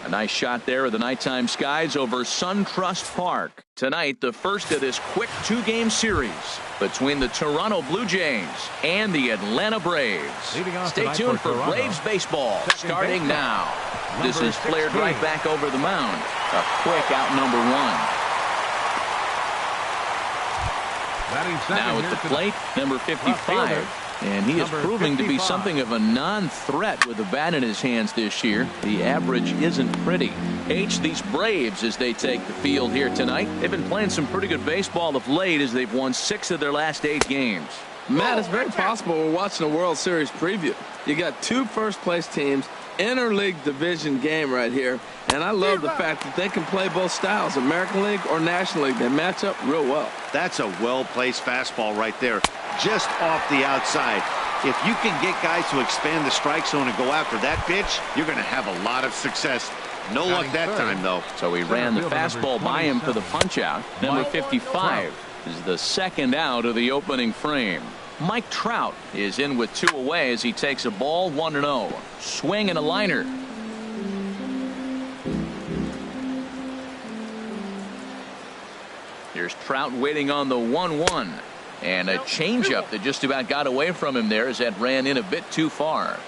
[SPEAKER 1] A nice shot there of the nighttime skies over SunTrust Park. Tonight, the first of this quick two-game series between the Toronto Blue Jays and the Atlanta Braves. Stay tuned for Braves baseball starting now. This is flared right back over the mound. A quick out number one. Now at the plate, number 55. And he is proving to be something of a non-threat with a bat in his hands this year. The average isn't pretty. These Braves, as they take the field here tonight, they've been playing some pretty good baseball of late as they've won 6 of their last 8 games.
[SPEAKER 2] Matt, it's very possible we're watching a World Series preview. You got 2 first-place teams, interleague division game right here, and I love the fact that they can play both styles, American League or National League. They match up real well.
[SPEAKER 3] That's a well-placed fastball right there, just off the outside. If you can get guys to expand the strike zone and go after that pitch, you're going to have a lot of success. No luck that time, though.
[SPEAKER 1] So he ran the fastball by him for the punch-out. Number 55 is the second out of the opening frame. Mike Trout is in with 2 away as he takes a ball 1-0. Swing and a liner. Here's Trout waiting on the 1-1. And a changeup that just about got away from him there as that ran in a bit too far.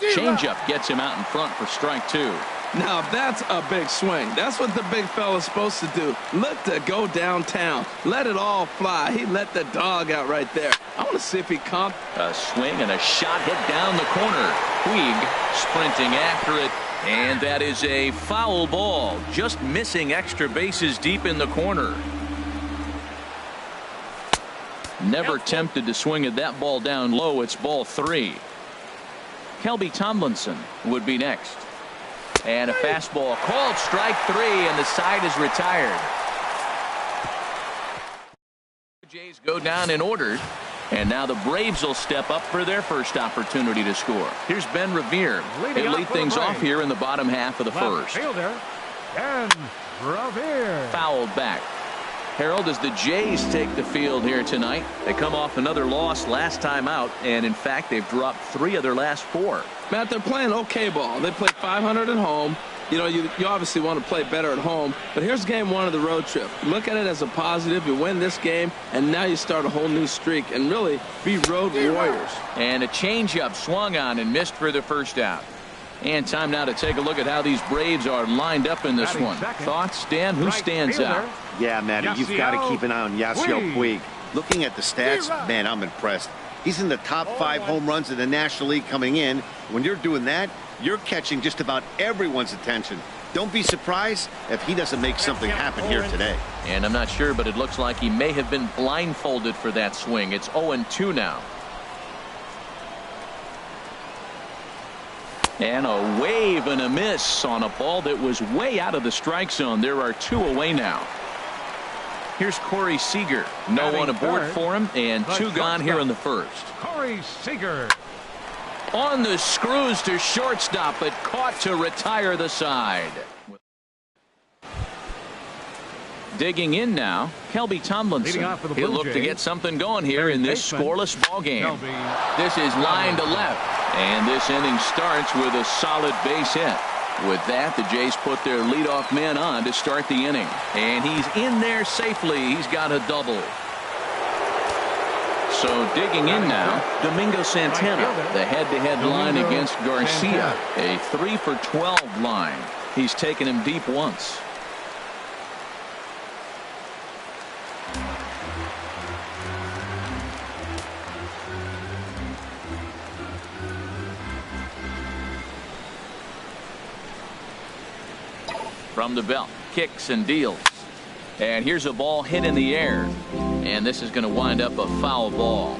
[SPEAKER 1] Changeup gets him out in front for strike 2.
[SPEAKER 2] Now that's a big swing. That's what the big fella's supposed to do. Look to go downtown. Let it all fly. He let the dog out right there. I want to see if he comped.
[SPEAKER 1] A swing and a shot hit down the corner. Puig sprinting after it. And that is a foul ball. Just missing extra bases deep in the corner. Never tempted to swing at that ball down low. It's ball 3. Kelby Tomlinson would be next. And a fastball called strike 3, and the side is retired. The Jays go down in order, and now the Braves will step up for their first opportunity to score. Here's Ben Revere. He'll lead things off here in the bottom half of the first.
[SPEAKER 4] Fielder, Ben Revere.
[SPEAKER 1] Fouled back. Harold, as the Jays take the field here tonight, they come off another loss last time out, and in fact they've dropped 3 of their last 4.
[SPEAKER 2] Matt, they're playing okay ball. They played .500 at home. You know, you obviously want to play better at home, but here's game 1 of the road trip. Look at it as a positive. You win this game, and now you start a whole new streak and really be road warriors.
[SPEAKER 1] And a changeup swung on and missed for the first out. And time now to take a look at how these Braves are lined up in this one. Thoughts, Dan? Who stands out?
[SPEAKER 3] Yeah, Matty, you've got to keep an eye on Yasiel Puig. Looking at the stats, man, I'm impressed. He's in the top 5 home runs in the National League coming in. When you're doing that, you're catching just about everyone's attention. Don't be surprised if he doesn't make something happen here today.
[SPEAKER 1] And I'm not sure, but it looks like he may have been blindfolded for that swing. It's 0-2 now. And a wave and a miss on a ball that was way out of the strike zone. There are 2 away now. Here's Corey Seager. No one aboard for him, and 2 gone here in the first.
[SPEAKER 4] Corey Seager.
[SPEAKER 1] On the screws to shortstop, but caught to retire the side. Digging in now, Kelby Tomlinson. He'll look to get something going here in this scoreless ball game. This is line to left, and this inning starts with a solid base hit. With that, the Jays put their leadoff man on to start the inning, and he's in there safely. He's got a double. So digging in now, Domingo Santana, the head-to-head line against Garcia, a 3-for-12 line. He's taken him deep once. From the belt, kicks and deals. And here's a ball hit in the air. And this is going to wind up a foul ball.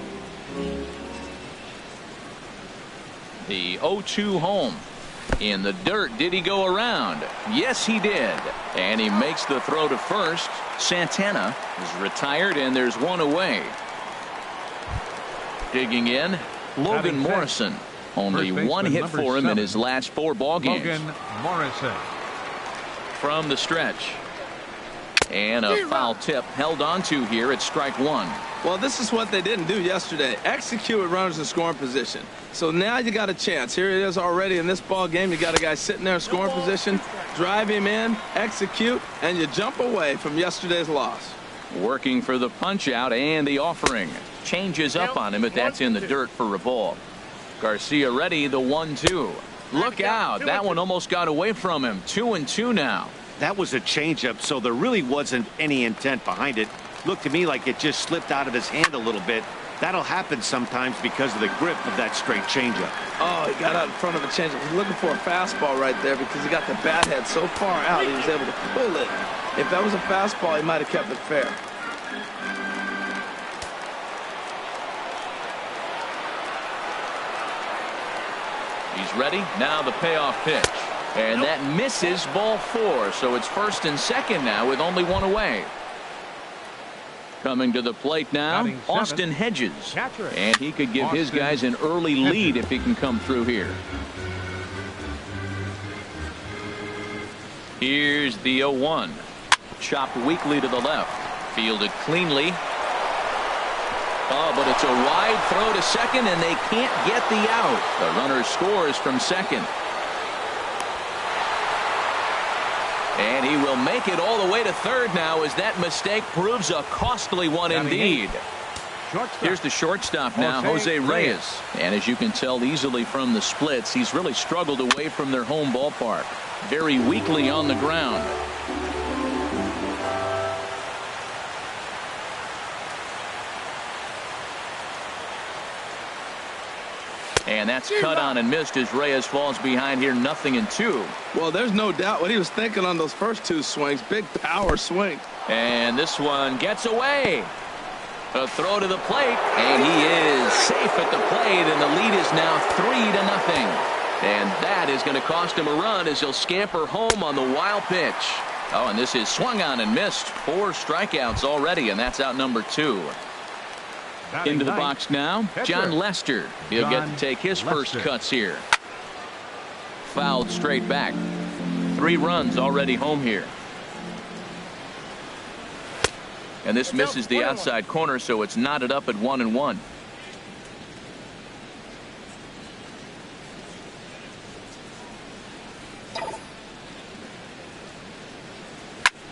[SPEAKER 1] The 0-2 home. In the dirt, did he go around? Yes, he did. And he makes the throw to first. Santana is retired, and there's 1 away. Digging in, Logan Morrison. Only 1 hit for him in his last 4 ball games.
[SPEAKER 4] Logan Morrison.
[SPEAKER 1] From the stretch. And a foul tip held onto here at strike 1.
[SPEAKER 2] Well, this is what they didn't do yesterday. Execute with runners in scoring position. So now you got a chance. Here it is already in this ball game. You got a guy sitting there in scoring position. Drive him in, execute, and you jump away from yesterday's loss.
[SPEAKER 1] Working for the punch out and the offering. Changes up on him, but that's in the dirt for a ball. Garcia ready, the 1-2. Look out. That one almost got away from him. 2-2 now.
[SPEAKER 3] That was a changeup, so there really wasn't any intent behind it. Looked to me like it just slipped out of his hand a little bit. That'll happen sometimes because of the grip of that straight changeup.
[SPEAKER 2] Oh, he got out in front of a changeup. He's looking for a fastball right there because he got the bat head so far out he was able to pull it. If that was a fastball, he might have kept it fair.
[SPEAKER 1] He's ready. Now the payoff pitch. And that misses, ball 4. So it's first and second now with only one away. Coming to the plate now, Austin Hedges. And he could give his guys an early lead if he can come through here. Here's the 0-1. Chopped weakly to the left. Fielded cleanly. Oh, but it's a wide throw to second, and they can't get the out. The runner scores from second. And he will make it all the way to third now as that mistake proves a costly one indeed. Here's the shortstop now, Jose Reyes. And as you can tell easily from the splits, he's really struggled away from their home ballpark. Very weakly on the ground. And that's cut on and missed as Reyes falls behind here 0-2.
[SPEAKER 2] Well, there's no doubt what he was thinking on those first two swings. Big power swing.
[SPEAKER 1] And this one gets away. A throw to the plate, and he is safe at the plate, and the lead is now 3-0. And that is going to cost him a run as he'll scamper home on the wild pitch. Oh, and this is swung on and missed. 4 strikeouts already, and that's out number 2. Into the box now, John Lester. He'll get to take his first cuts here. Fouled straight back. 3 runs already home here. And this misses the outside corner, so it's knotted up at 1-1.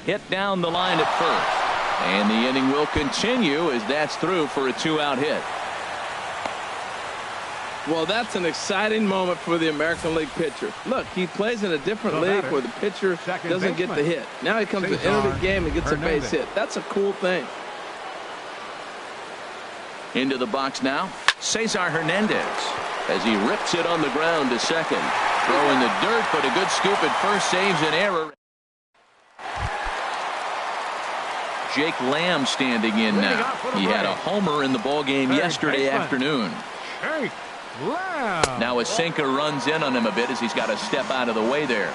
[SPEAKER 1] Hit down the line at first. And the inning will continue as that's through for a 2-out hit.
[SPEAKER 2] Well, that's an exciting moment for the American League pitcher. Look, he plays in a different league where the pitcher doesn't get the hit. Now he comes to enter the game and gets a base hit. That's a cool thing.
[SPEAKER 1] Into the box now, Cesar Hernandez as he rips it on the ground to second. Throw in the dirt, but a good scoop at first saves an error. Jake Lamb standing in now. He had a homer in the ballgame yesterday afternoon. Now a sinker runs in on him a bit as he's got to step out of the way there.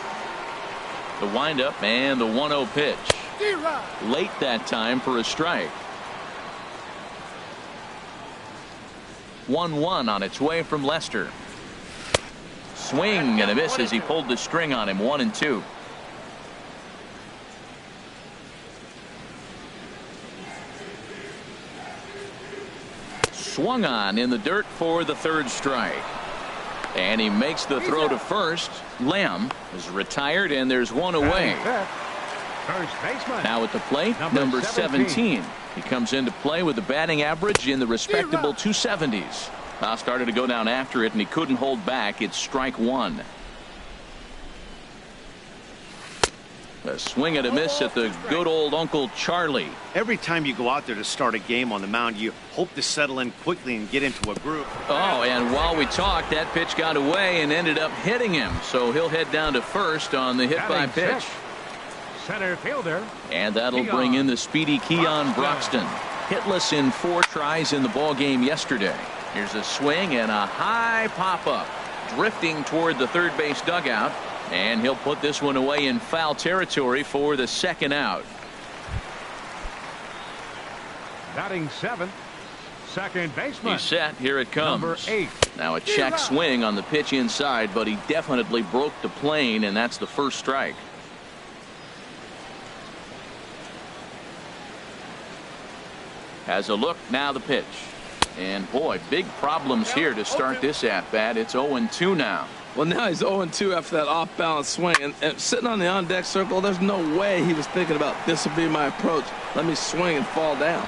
[SPEAKER 1] The windup and the 1-0 pitch. Late that time for a strike. 1-1 on its way from Lester. Swing and a miss as he pulled the string on him. 1-2. Swung on in the dirt for the third strike. And he makes the throw to first. Lamb is retired, and there's one away. Now at the plate, number 17. He comes into play with a batting average in the respectable 270s. Now started to go down after it, and he couldn't hold back. It's strike 1. A swing and a miss at the good old Uncle Charlie.
[SPEAKER 3] Every time you go out there to start a game on the mound, you hope to settle in quickly and get into a groove.
[SPEAKER 1] Oh, and while we talked, that pitch got away and ended up hitting him. So he'll head down to first on the hit by pitch.
[SPEAKER 4] Center fielder.
[SPEAKER 1] And that'll bring in the speedy Keon Broxton. Hitless in 4 tries in the ball game yesterday. Here's a swing and a high pop-up. Drifting toward the third base dugout. And he'll put this one away in foul territory for the second out.
[SPEAKER 4] Batting 7th, second baseman.
[SPEAKER 1] He's set. Here it comes.
[SPEAKER 4] Number 8.
[SPEAKER 1] Now a check swing on the pitch inside, but he definitely broke the plane, and that's the first strike. Has a look, now the pitch. And boy, big problems here to start this at-bat. It's 0-2 now.
[SPEAKER 2] Well, now he's 0-2 after that off-balance swing. And sitting on the on-deck circle, there's no way he was thinking about this will be my approach. Let me swing and fall down.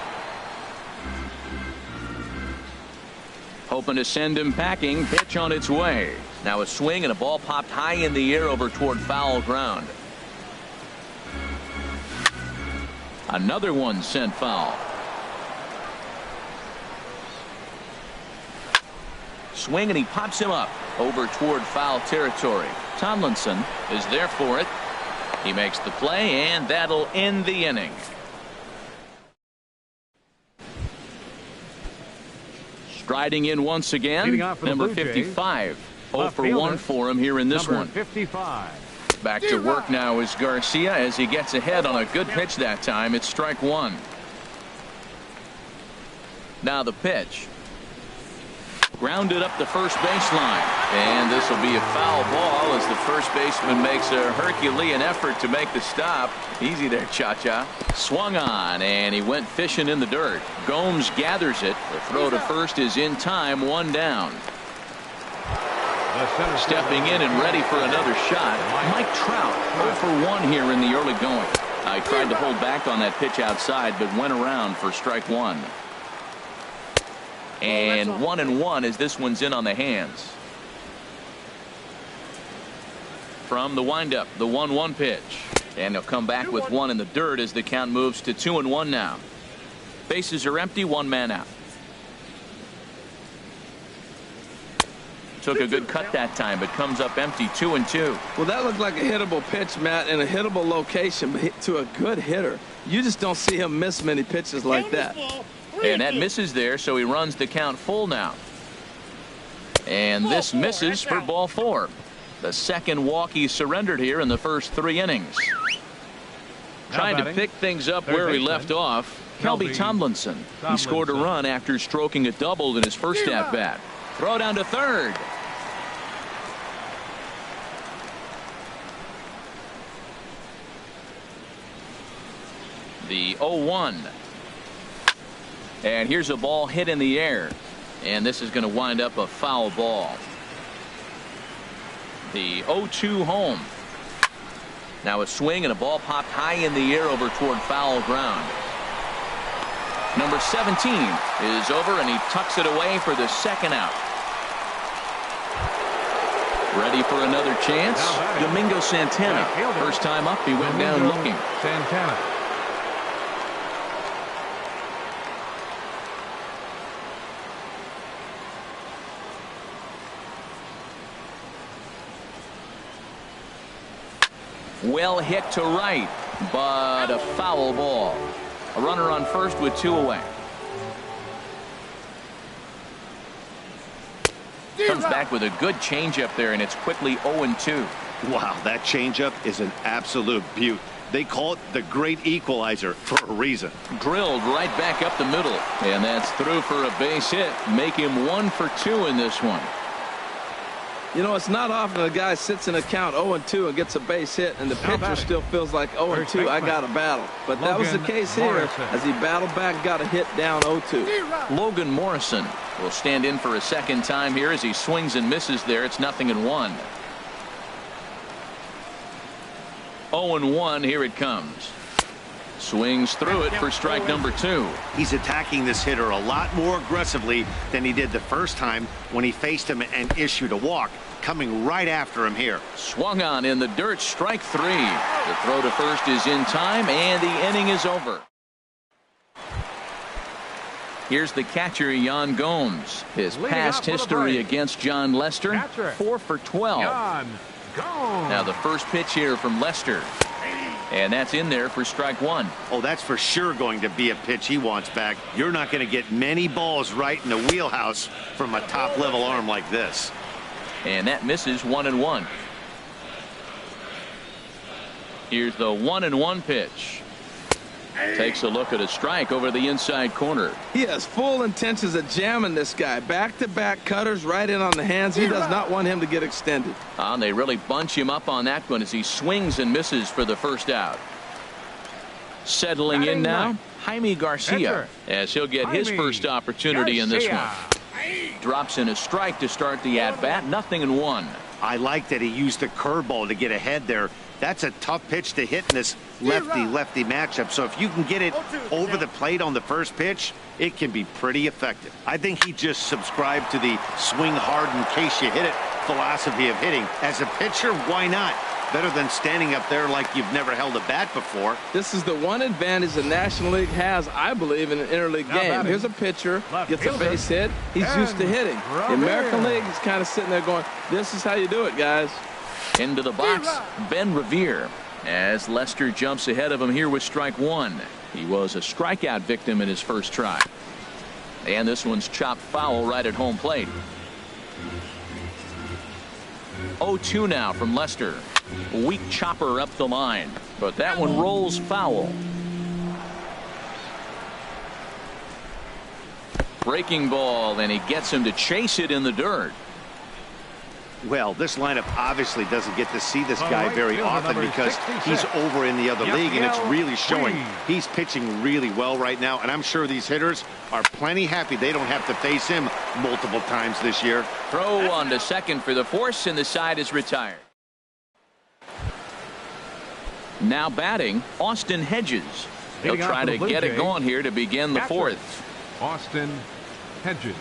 [SPEAKER 1] Hoping to send him packing. Pitch on its way. Now a swing and a ball popped high in the air over toward foul ground. Another one sent foul. Swing and he pops him up over toward foul territory. Tomlinson is there for it. He makes the play, and that'll end the inning. Striding in once again, number 55. 0 for 1 for him here in this one.
[SPEAKER 4] 55.
[SPEAKER 1] Back to work now is Garcia as he gets ahead on a good pitch that time. It's strike one. Now the pitch. Grounded up the first baseline. And this will be a foul ball as the first baseman makes a Herculean effort to make the stop. Easy there, Cha-Cha. Swung on, and he went fishing in the dirt. Gomes gathers it. The throw to first is in time, one down. Stepping in and ready for another shot, Mike Trout, 0 for 1 here in the early going. He tried to hold back on that pitch outside, but went around for strike one. And 1-1 as this one's in on the hands. From the windup, the 1-1 pitch. And he'll come back with one in the dirt as the count moves to 2-1 now. Bases are empty, one man out. Took a good cut that time, but comes up empty, 2-2.
[SPEAKER 2] Well, that looked like a hittable pitch, Matt, in a hittable location, but to a good hitter. You just don't see him miss many pitches like that.
[SPEAKER 1] And that misses there, so he runs the count full now. And this misses for ball 4. The second walk he surrendered here in the first 3 innings. Trying to pick things up where he left off, Kelby Tomlinson. He scored a run after stroking a double in his first at-bat. Throw down to third. The 0-1. And here's a ball hit in the air. And this is going to wind up a foul ball. The 0-2 home. Now a swing and a ball popped high in the air over toward foul ground. Number 17 is over, and he tucks it away for the second out. Ready for another chance. Domingo Santana. First time up, he went down looking.
[SPEAKER 4] Santana.
[SPEAKER 1] Well hit to right, but a foul ball. A runner on first with 2 away. Comes back with a good changeup there, and it's quickly 0-2.
[SPEAKER 3] Wow, that changeup is an absolute beaut. They call it the great equalizer for a reason.
[SPEAKER 1] Drilled right back up the middle, and that's through for a base hit. Make him 1 for 2 in this one.
[SPEAKER 2] You know, it's not often a guy sits in a count 0-2 and gets a base hit, and the pitcher still feels like 0-2, I got to battle. But that was the case here as he battled back, got a hit down 0-2.
[SPEAKER 1] Logan Morrison will stand in for a second time here as he swings and misses there. It's 0-1. 0-1, here it comes. Swings through it for strike number 2.
[SPEAKER 3] He's attacking this hitter a lot more aggressively than he did the first time when he faced him and issued a walk. Coming right after him here.
[SPEAKER 1] Swung on in the dirt, strike 3. The throw to first is in time, and the inning is over. Here's the catcher, Yan Gomes. His past history against John Lester, 4 for 12. Now the first pitch here from Lester. And that's in there for strike 1.
[SPEAKER 3] Oh, that's for sure going to be a pitch he wants back. You're not going to get many balls right in the wheelhouse from a top-level arm like this.
[SPEAKER 1] And that misses 1-1. Here's the 1-1 pitch. Takes a look at a strike over the inside corner.
[SPEAKER 2] He has full intentions of jamming this guy. Back-to-back cutters right in on the hands. He does not want him to get extended.
[SPEAKER 1] And they really bunch him up on that one as he swings and misses for the first out. Settling in now, Jaime Garcia, as he'll get his first opportunity in this one. Drops in a strike to start the at-bat. 0-1.
[SPEAKER 3] I like that he used the curveball to get ahead there. That's a tough pitch to hit in this lefty-lefty matchup. So if you can get it over the plate on the first pitch, it can be pretty effective. I think he just subscribed to the swing hard in case you hit it philosophy of hitting. As a pitcher, why not? Better than standing up there like you've never held a bat before.
[SPEAKER 2] This is the one advantage the National League has, I believe, in an interleague game. Here's a pitcher, gets a base hit. He's used to hitting. The American League is kind of sitting there going, this is how you do it, guys.
[SPEAKER 1] Into the box, Ben Revere, as Lester jumps ahead of him here with strike one. He was a strikeout victim in his first try. And this one's chopped foul right at home plate. 0-2 now from Lester. Weak chopper up the line, but that one rolls foul. Breaking ball, and he gets him to chase it in the dirt.
[SPEAKER 3] Well, this lineup obviously doesn't get to see this guy very often because he's over in the other league, and it's really showing. He's pitching really well right now, and I'm sure these hitters are plenty happy they don't have to face him multiple times this year.
[SPEAKER 1] Throw on to second for the force, and the side is retired. Now batting, Austin Hedges. He'll try to get it going here to begin the fourth.
[SPEAKER 4] Austin Hedges.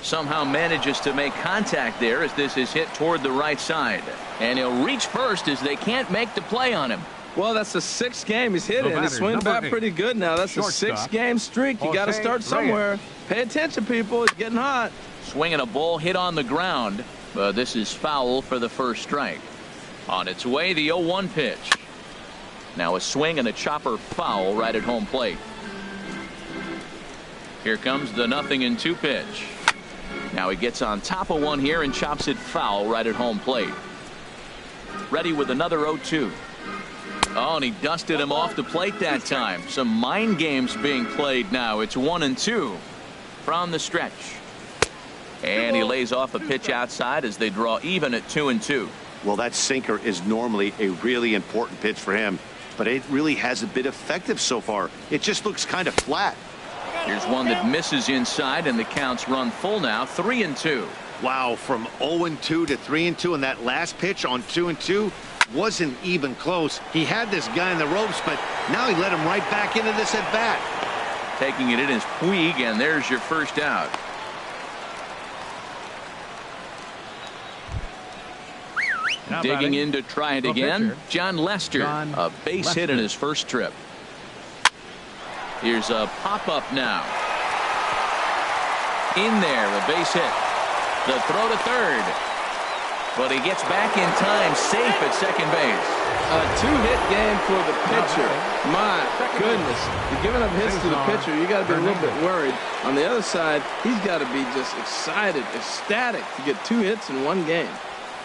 [SPEAKER 1] Somehow manages to make contact there as this is hit toward the right side. And he'll reach first as they can't make the play on him.
[SPEAKER 2] Well, that's the sixth game he's hit in. He's swinging back pretty good now. That's a six-game streak. You got to start somewhere. Pay attention, people. It's getting hot.
[SPEAKER 1] Swinging a ball hit on the ground, but this is foul for the first strike. On its way, the 0-1 pitch. Now a swing and a chopper foul right at home plate. Here comes the 0-2 pitch. Now he gets on top of one here and chops it foul right at home plate. Ready with another 0-2. Oh, and he dusted him off the plate that time. Some mind games being played now. It's 1-2 from the stretch. And he lays off a pitch outside as they draw even at 2-2.
[SPEAKER 3] Well, that sinker is normally a really important pitch for him, but it really hasn't been effective so far. It just looks kind of flat.
[SPEAKER 1] Here's one that misses inside, and the counts run full now. 3-2.
[SPEAKER 3] Wow, from 0-2 to 3-2, and that last pitch on 2-2 wasn't even close. He had this guy in the ropes, but now he let him right back into this at bat.
[SPEAKER 1] Taking it in is Puig, and there's your first out. Digging in to try it again, John Lester, a base hit in his first trip. Here's a pop-up now. In there, a base hit. The throw to third. But he gets back in time, safe at second base.
[SPEAKER 2] A two-hit game for the pitcher. My goodness. You're giving up hits to the pitcher. You got to be a little bit worried. On the other side, he's got to be just excited, ecstatic to get 2 hits in one game.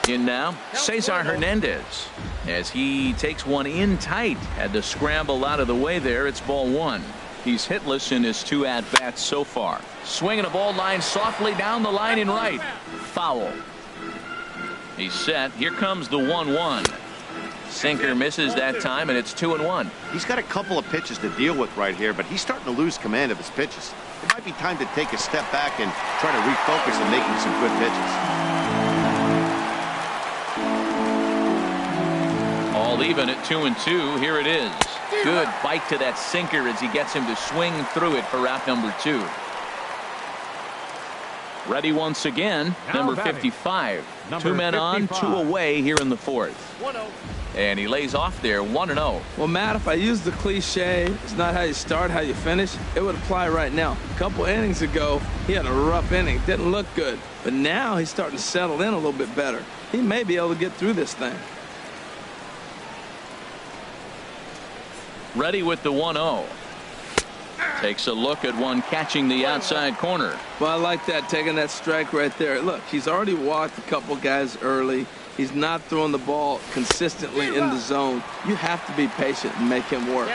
[SPEAKER 1] In now, Cesar Hernandez, as he takes one in tight. Had to scramble out of the way there. It's ball 1. He's hitless in his 2 at-bats so far. Swinging a ball line softly down the line in right. Foul. He's set. Here comes the 1-1. Sinker misses that time, and it's 2-1.
[SPEAKER 3] He's got a couple of pitches to deal with right here, but he's starting to lose command of his pitches. It might be time to take a step back and try to refocus on making some good pitches.
[SPEAKER 1] All even at 2-2. Here it is. Good bite to that sinker as he gets him to swing through it for out number 2. Ready once again, number 55. 2 men on, 2 away here in the fourth. And he lays off there, 1-0.
[SPEAKER 2] Well, Matt, if I use the cliche, it's not how you start, how you finish, it would apply right now. A couple innings ago, he had a rough inning. Didn't look good. But now he's starting to settle in a little bit better. He may be able to get through this thing.
[SPEAKER 1] Ready with the 1-0. Takes a look at one catching the outside corner.
[SPEAKER 2] Well, I like that, taking that strike right there. Look, he's already walked a couple guys early. He's not throwing the ball consistently in the zone. You have to be patient and make him work.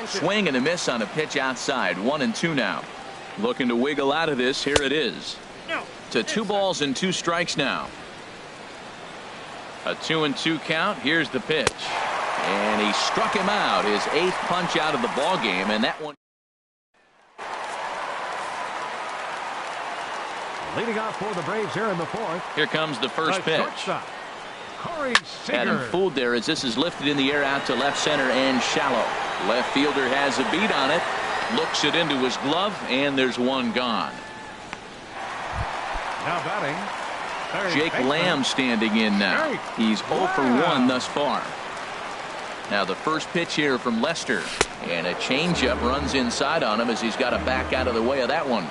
[SPEAKER 1] Swing and a miss on a pitch outside. 1-2 now. Looking to wiggle out of this. Here it is. To 2 balls and 2 strikes now. A 2-2 count. Here's the pitch. And he struck him out. His 8th punch out of the ball game, and that one.
[SPEAKER 4] Leading off for the Braves here in the 4th.
[SPEAKER 1] Here comes the first pitch. Had him fooled there as this is lifted in the air out to left center and shallow. Left fielder has a beat on it. Looks it into his glove, and there's one gone.
[SPEAKER 4] Now batting.
[SPEAKER 1] Jake Lamb standing in now. He's 0 for 1 thus far. Now the first pitch here from Lester. And a changeup runs inside on him as he's got to back out of the way of that one.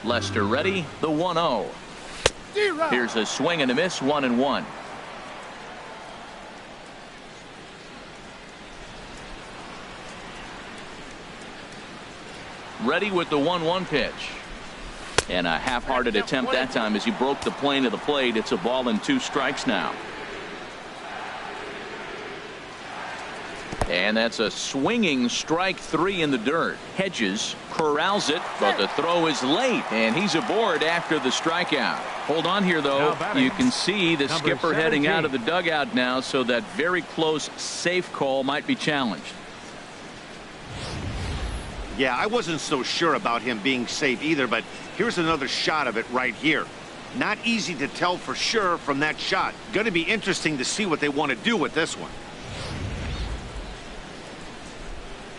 [SPEAKER 1] Lester ready, the 1-0. Here's a swing and a miss, 1-1. Ready with the 1-1 pitch. And a half-hearted attempt that time as he broke the plane of the plate. It's a ball and 2 strikes now. And that's a swinging strike 3 in the dirt. Hedges corrals it, but the throw is late, and he's aboard after the strikeout. Hold on here, though. You can see the skipper heading out of the dugout now, so that very close safe call might be challenged.
[SPEAKER 3] Yeah, I wasn't so sure about him being safe either, but here's another shot of it right here. Not easy to tell for sure from that shot. Going to be interesting to see what they want to do with this one.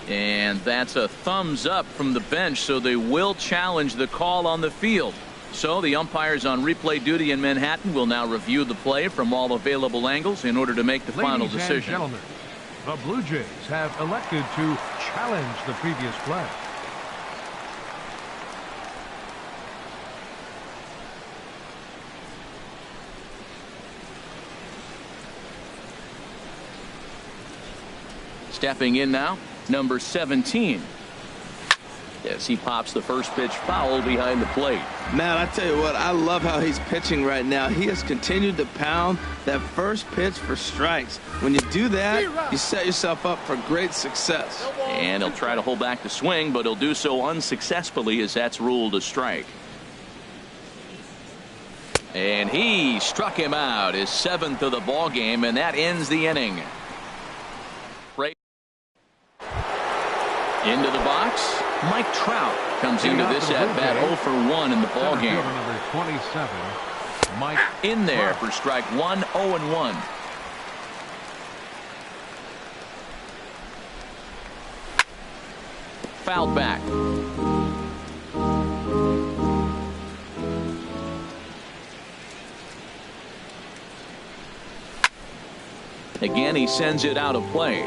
[SPEAKER 1] And that's a thumbs up from the bench, so they will challenge the call on the field. So the umpires on replay duty in Manhattan will now review the play from all available angles in order to make the final decision.
[SPEAKER 4] Gentlemen, the Blue Jays have elected to challenge the previous play.
[SPEAKER 1] Stepping in now, number 17. As he pops the first pitch foul behind the plate.
[SPEAKER 2] Man, I tell you what, I love how he's pitching right now. He has continued to pound that first pitch for strikes. When you do that, you set yourself up for great success.
[SPEAKER 1] And he'll try to hold back the swing, but he'll do so unsuccessfully as that's ruled a strike. And he struck him out, his 7th of the ball game, and that ends the inning. Into the box, Mike Trout comes into this at bat 0 for 1 in the ball game.
[SPEAKER 4] Number 27, Mike
[SPEAKER 1] in there for strike 1, 0-1. Fouled back. Again, he sends it out of play.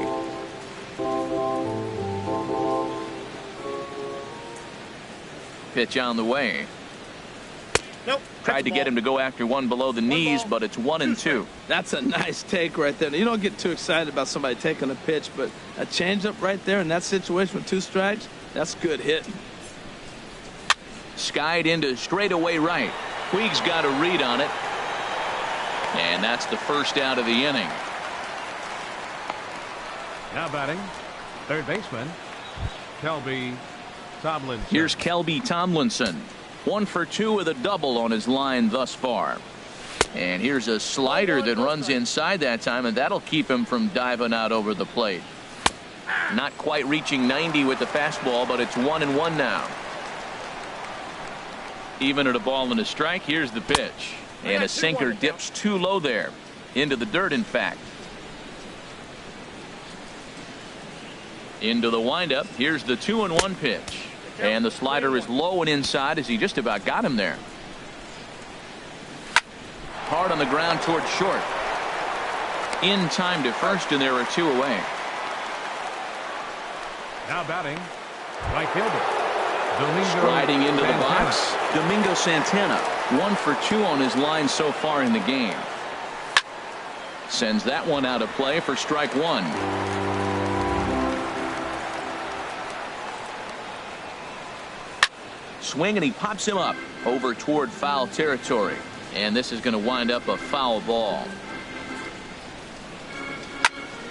[SPEAKER 1] Pitch on the way.
[SPEAKER 3] Nope.
[SPEAKER 1] Tried to get him to go after one below the knees, but it's 1-2.
[SPEAKER 2] That's a nice take right there. You don't get too excited about somebody taking a pitch, but a changeup right there in that situation with 2 strikes, that's good hitting.
[SPEAKER 1] Skied into straightaway right. Puig's got a read on it. And that's the first out of the inning.
[SPEAKER 4] Now batting, third baseman, Kelby Tomlinson.
[SPEAKER 1] Here's Kelby Tomlinson. 1 for 2 with a double on his line thus far. And here's a slider that runs inside that time, and that'll keep him from diving out over the plate. Not quite reaching 90 with the fastball, but it's 1-1 now. Even at a ball and a strike, here's the pitch. And a sinker dips too low there. Into the dirt, in fact. Into the windup. Here's the 2-1 pitch. And the slider is low and inside as he just about got him there. Hard on the ground towards short. In time to first, and there are 2 away.
[SPEAKER 4] Now batting, right fielder.
[SPEAKER 1] Striding into the box, Domingo Santana. 1 for 2 on his line so far in the game. Sends that one out of play for strike 1. Swing, and he pops him up over toward foul territory. And this is going to wind up a foul ball.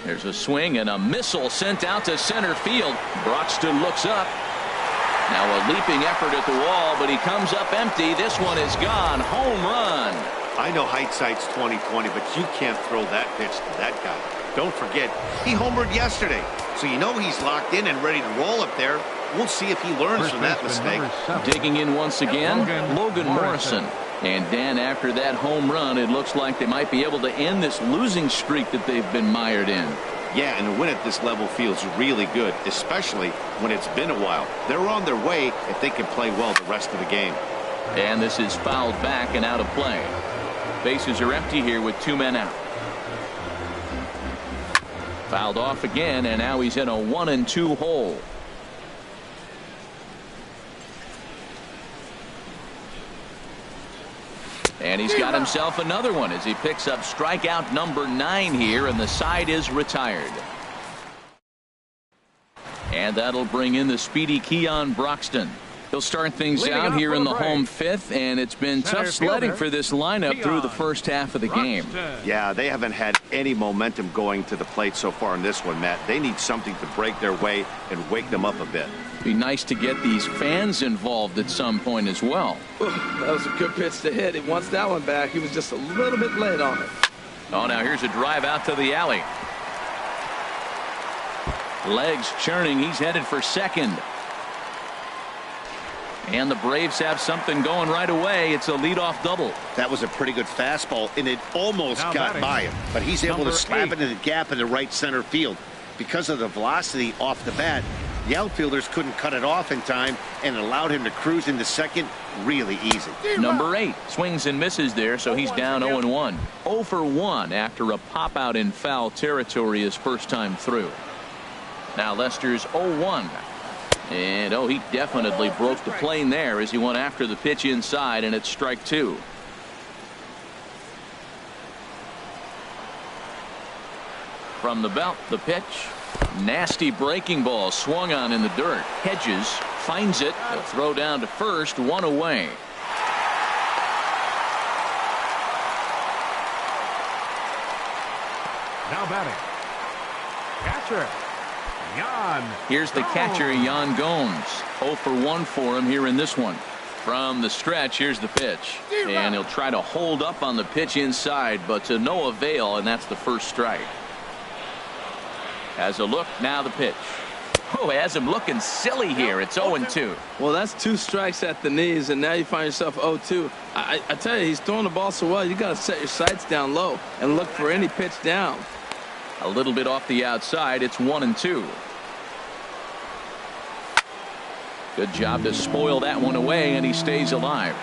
[SPEAKER 1] There's a swing and a missile sent out to center field. Broxton looks up. Now a leaping effort at the wall, but he comes up empty. This one is gone. Home run.
[SPEAKER 3] I know hindsight's 20/20, but you can't throw that pitch to that guy. Don't forget, he homered yesterday, so you know he's locked in and ready to roll up there. We'll see if he learns from that mistake.
[SPEAKER 1] Digging in once again, Logan Morrison. And Dan, after that home run, it looks like they might be able to end this losing streak that they've been mired in.
[SPEAKER 3] Yeah, and a win at this level feels really good, especially when it's been a while. They're on their way if they can play well the rest of the game.
[SPEAKER 1] And this is fouled back and out of play. Bases are empty here with 2 men out. Fouled off again, and now he's in a 1-2 hole. And he's got himself another one as he picks up strikeout number 9 here, and the side is retired. And that'll bring in the speedy Keon Broxton. He'll start things out here in the home 5th, and it's been tough sledding for this lineup through the first half of the game.
[SPEAKER 3] Yeah, they haven't had any momentum going to the plate so far in this one, Matt. They need something to break their way and wake them up a bit.
[SPEAKER 1] Be nice to get these fans involved at some point as well.
[SPEAKER 2] That was a good pitch to hit. He wants that one back. He was just a little bit late on it.
[SPEAKER 1] Oh, now here's a drive out to the alley. Legs churning. He's headed for second. And the Braves have something going right away. It's a leadoff double.
[SPEAKER 3] That was a pretty good fastball, and it almost got by him. But he's able to slap it in the gap in the right center field. Because of the velocity off the bat, the outfielders couldn't cut it off in time and allowed him to cruise into second really easy.
[SPEAKER 1] Number 8 swings and misses there, so he's down 0-1. 0 for 1 after a pop out in foul territory his first time through. Now Lester's 0-1. And he definitely broke the plane there as he went after the pitch inside, and it's strike 2. From the belt, the pitch. Nasty breaking ball swung on in the dirt. Hedges finds it. A throw down to first, 1 away.
[SPEAKER 4] Now batting, catcher Yan.
[SPEAKER 1] Here's the catcher, Yan Gomes. 0 for 1 for him here in this one. From the stretch, here's the pitch. And he'll try to hold up on the pitch inside, but to no avail, and that's the first strike. Has a look, now the pitch. Oh, has him looking silly here. It's 0-2.
[SPEAKER 2] Well, that's 2 strikes at the knees, and now you find yourself 0-2. I tell you, he's throwing the ball so well, you got to set your sights down low and look for any pitch down.
[SPEAKER 1] A little bit off the outside. It's 1-2. Good job to spoil that one away, and he stays alive.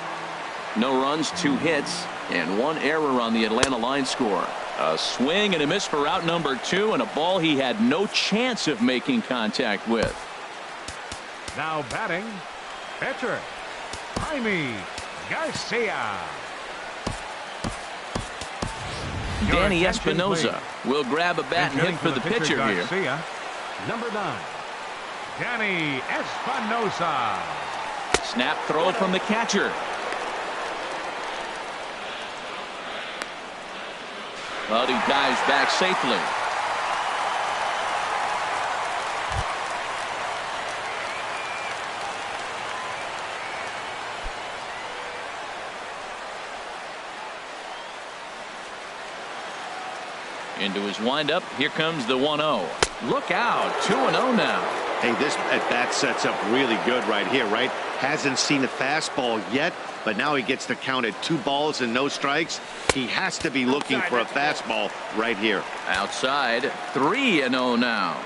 [SPEAKER 1] No runs, 2 hits, and 1 error on the Atlanta line score. A swing and a miss for out number 2, and a ball he had no chance of making contact with.
[SPEAKER 4] Now batting, pitcher Jaime Garcia.
[SPEAKER 1] Danny Espinosa will grab a bat and hit for the pitcher
[SPEAKER 4] Garcia,
[SPEAKER 1] here.
[SPEAKER 4] Number 9, Danny Espinosa.
[SPEAKER 1] Snap throw from the catcher. But he dives back safely. Into his windup. Here comes the 1-0. Look out. 2-0 now.
[SPEAKER 3] Hey, this at-bat sets up really good right here, right? Hasn't seen a fastball yet, but now he gets to count at 2 balls and no strikes. He has to be looking for a fastball right here.
[SPEAKER 1] Outside. 3-0 now.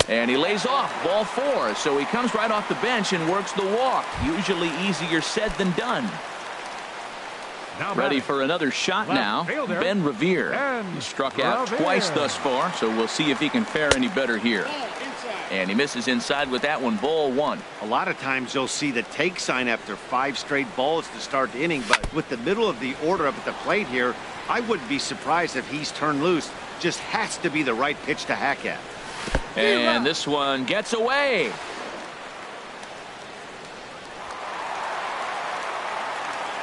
[SPEAKER 1] And he lays off. Ball 4. So he comes right off the bench and works the walk. Usually easier said than done. Ready for another shot now. Ben Revere. He struck out twice thus far, so we'll see if he can fare any better here. And he misses inside with that one. Ball 1.
[SPEAKER 3] A lot of times you'll see the take sign after 5 straight balls to start the inning, but with the middle of the order up at the plate here, I wouldn't be surprised if he's turned loose. Just has to be the right pitch to hack at.
[SPEAKER 1] And this one gets away.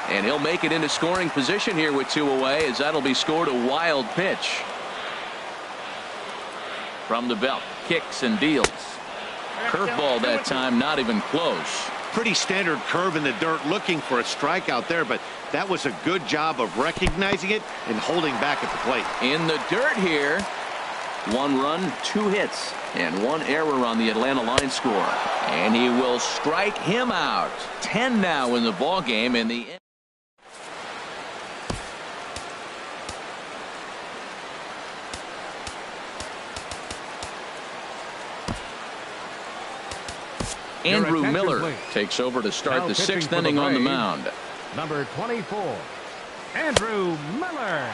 [SPEAKER 1] And he'll make it into scoring position here with 2 away, as that'll be scored a wild pitch. From the belt, kicks and deals. Curveball that time, not even close.
[SPEAKER 3] Pretty standard curve in the dirt, looking for a strikeout there, but that was a good job of recognizing it and holding back at the plate.
[SPEAKER 1] In the dirt here. 1 run, 2 hits, and 1 error on the Atlanta line score. And he will strike him out. 10 now in the ball game in the end. Andrew Miller takes over to start the 6th inning on the mound.
[SPEAKER 4] Number 24, Andrew Miller.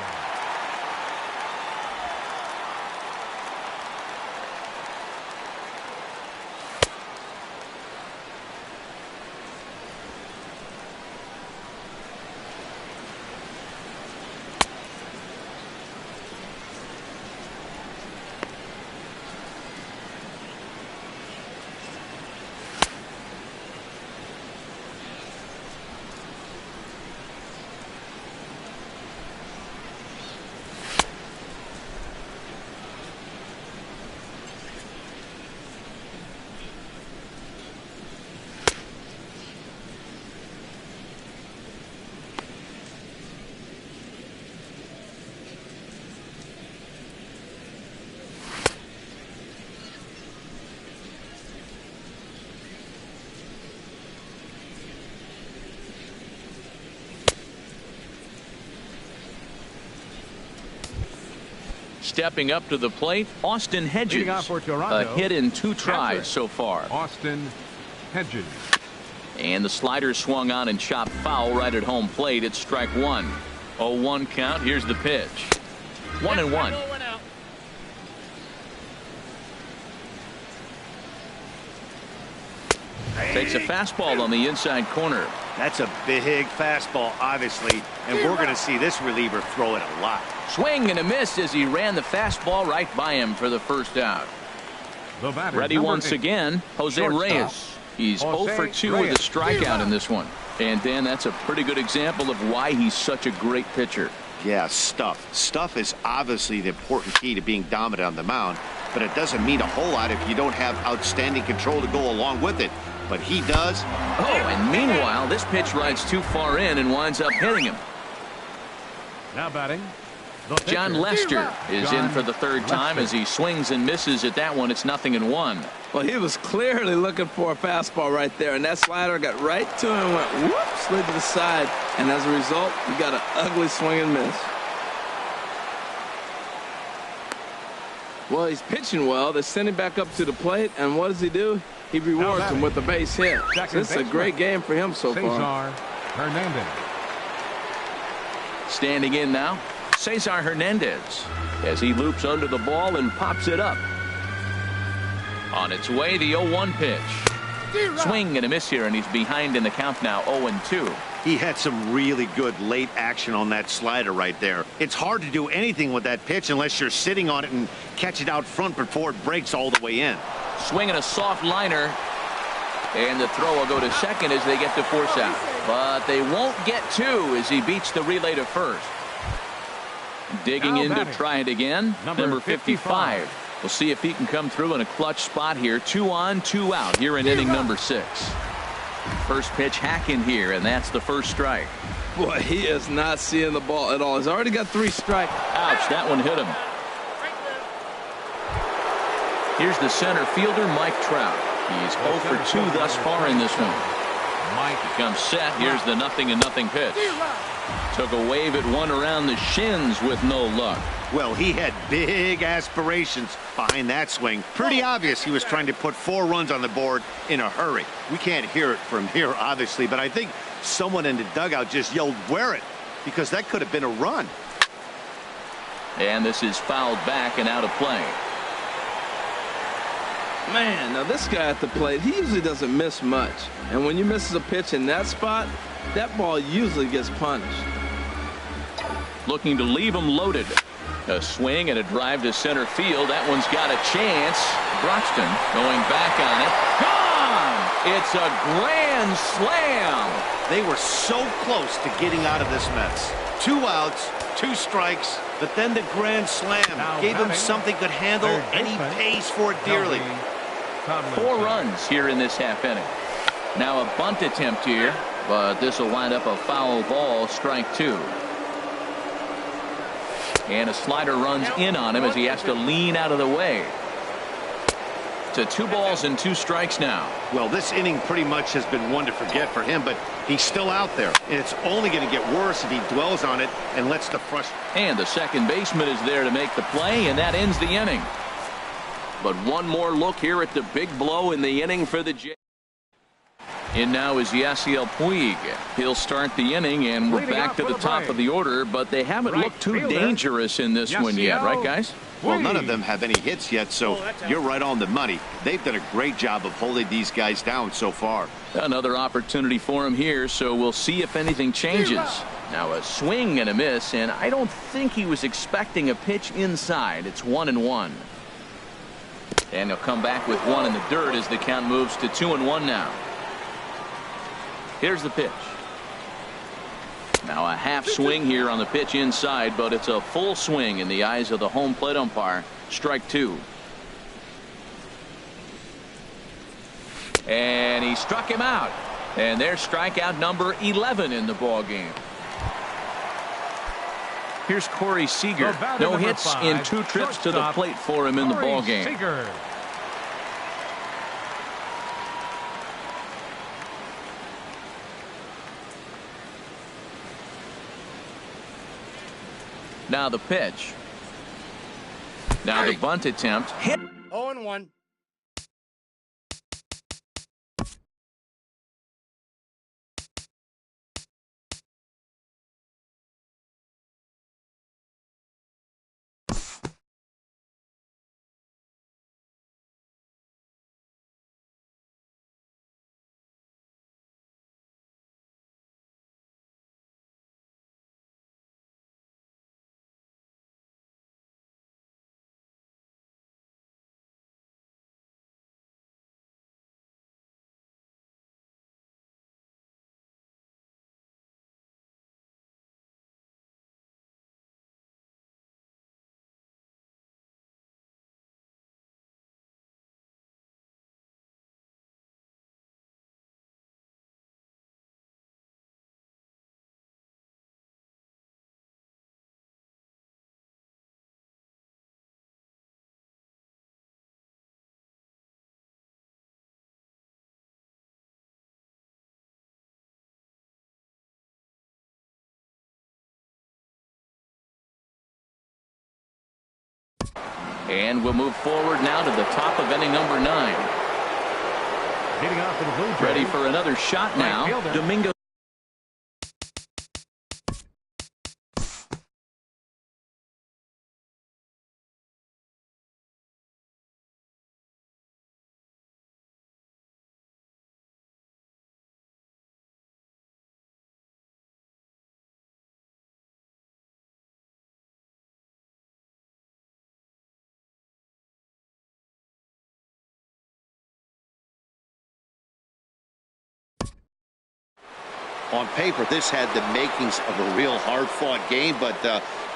[SPEAKER 1] Stepping up to the plate, Austin Hedges. A hit in 2 tries so far.
[SPEAKER 4] Austin Hedges.
[SPEAKER 1] And the slider swung on and chopped foul right at home plate. It's strike 1. 0-1 count. Here's the pitch. 1-1. Takes a fastball on the inside corner.
[SPEAKER 3] That's a big fastball, obviously, and we're going to see this reliever throw it a lot.
[SPEAKER 1] Swing and a miss as he ran the fastball right by him for the first out. Ready once again, Jose Reyes. He's 0 for 2 with a strikeout in this one. And Dan, that's a pretty good example of why he's such a great pitcher.
[SPEAKER 3] Yeah, stuff. Stuff is obviously the important key to being dominant on the mound, but it doesn't mean a whole lot if you don't have outstanding control to go along with it. But he does.
[SPEAKER 1] Oh, and meanwhile, this pitch rides too far in and winds up hitting him.
[SPEAKER 4] Now batting,
[SPEAKER 1] John Lester is in for the 3rd time as he swings and misses at that one. It's 0-1.
[SPEAKER 2] Well, he was clearly looking for a fastball right there, and that slider got right to him and went whoop, slid to the side, and as a result, he got an ugly swing and miss. Well, he's pitching well. They send him back up to the plate, and what does he do? He rewards him with a base hit. This is a great game for him so far.
[SPEAKER 4] Hernandez.
[SPEAKER 1] Standing in now, Cesar Hernandez as he loops under the ball and pops it up. On its way, the 0-1 pitch. Swing and a miss here, and he's behind in the count now, 0-2.
[SPEAKER 3] He had some really good late action on that slider right there. It's hard to do anything with that pitch unless you're sitting on it and catch it out front before it breaks all the way in.
[SPEAKER 1] Swinging a soft liner, and the throw will go to second as they get the force out. But they won't get 2 as he beats the relay to first. Digging in to try it again, number 55. We'll see if he can come through in a clutch spot here. 2 on, 2 out here in inning number 6. First pitch hack in here, and that's the first strike.
[SPEAKER 2] Boy, he is not seeing the ball at all. He's already got 3 strikes.
[SPEAKER 1] Ouch, that one hit him. Here's the center fielder, Mike Trout. He's 0 for 2 thus far in this one. Mike becomes set. Here's the 0-0 pitch. Took a wave at one around the shins with no luck.
[SPEAKER 3] Well, he had big aspirations behind that swing. Pretty obvious he was trying to put 4 runs on the board in a hurry. We can't hear it from here, obviously, but I think someone in the dugout just yelled, "Wear it," because that could have been a run.
[SPEAKER 1] And this is fouled back and out of play.
[SPEAKER 2] Man, now this guy at the plate, he usually doesn't miss much. And when you miss a pitch in that spot, that ball usually gets punished.
[SPEAKER 1] Looking to leave him loaded. A swing and a drive to center field. That one's got a chance. Broxton going back on it. Gone! It's a grand slam.
[SPEAKER 3] They were so close to getting out of this mess. 2 outs, 2 strikes, but then the grand slam gave him something could handle, and he pays for it dearly.
[SPEAKER 1] 4 runs here in this half inning. Now a bunt attempt here, but this will wind up a foul ball, strike 2. And a slider runs in on him as he has to lean out of the way. To 2 balls and 2 strikes now.
[SPEAKER 3] Well, this inning pretty much has been one to forget for him, but he's still out there, and it's only going to get worse if he dwells on it and lets the frustration.
[SPEAKER 1] And the second baseman is there to make the play, and that ends the inning. But one more look here at the big blow in the inning for the Jays. In now is Yasiel Puig. He'll start the inning, and we're back to the top of the order, but they haven't looked too dangerous in this one yet, right, guys?
[SPEAKER 3] Well, none of them have any hits yet, so you're right on the money. They've done a great job of holding these guys down so far.
[SPEAKER 1] Another opportunity for him here, so we'll see if anything changes. Now a swing and a miss, and I don't think he was expecting a pitch inside. It's 1-1. And he'll come back with 1 in the dirt as the count moves to 2-1 now. Here's the pitch. Now a half swing here on the pitch inside, but it's a full swing in the eyes of the home plate umpire. Strike 2. And he struck him out. And there's strikeout number 11 in the ball game. Here's Corey Seager. No hits in 2 trips to the plate for him in the ball game. Now the pitch. Now the bunt attempt. Hit.
[SPEAKER 3] 0-1.
[SPEAKER 1] And we'll move forward now to the top of inning number 9. Ready for another shot now. Domingo.
[SPEAKER 3] On paper, this had the makings of a real hard-fought game, but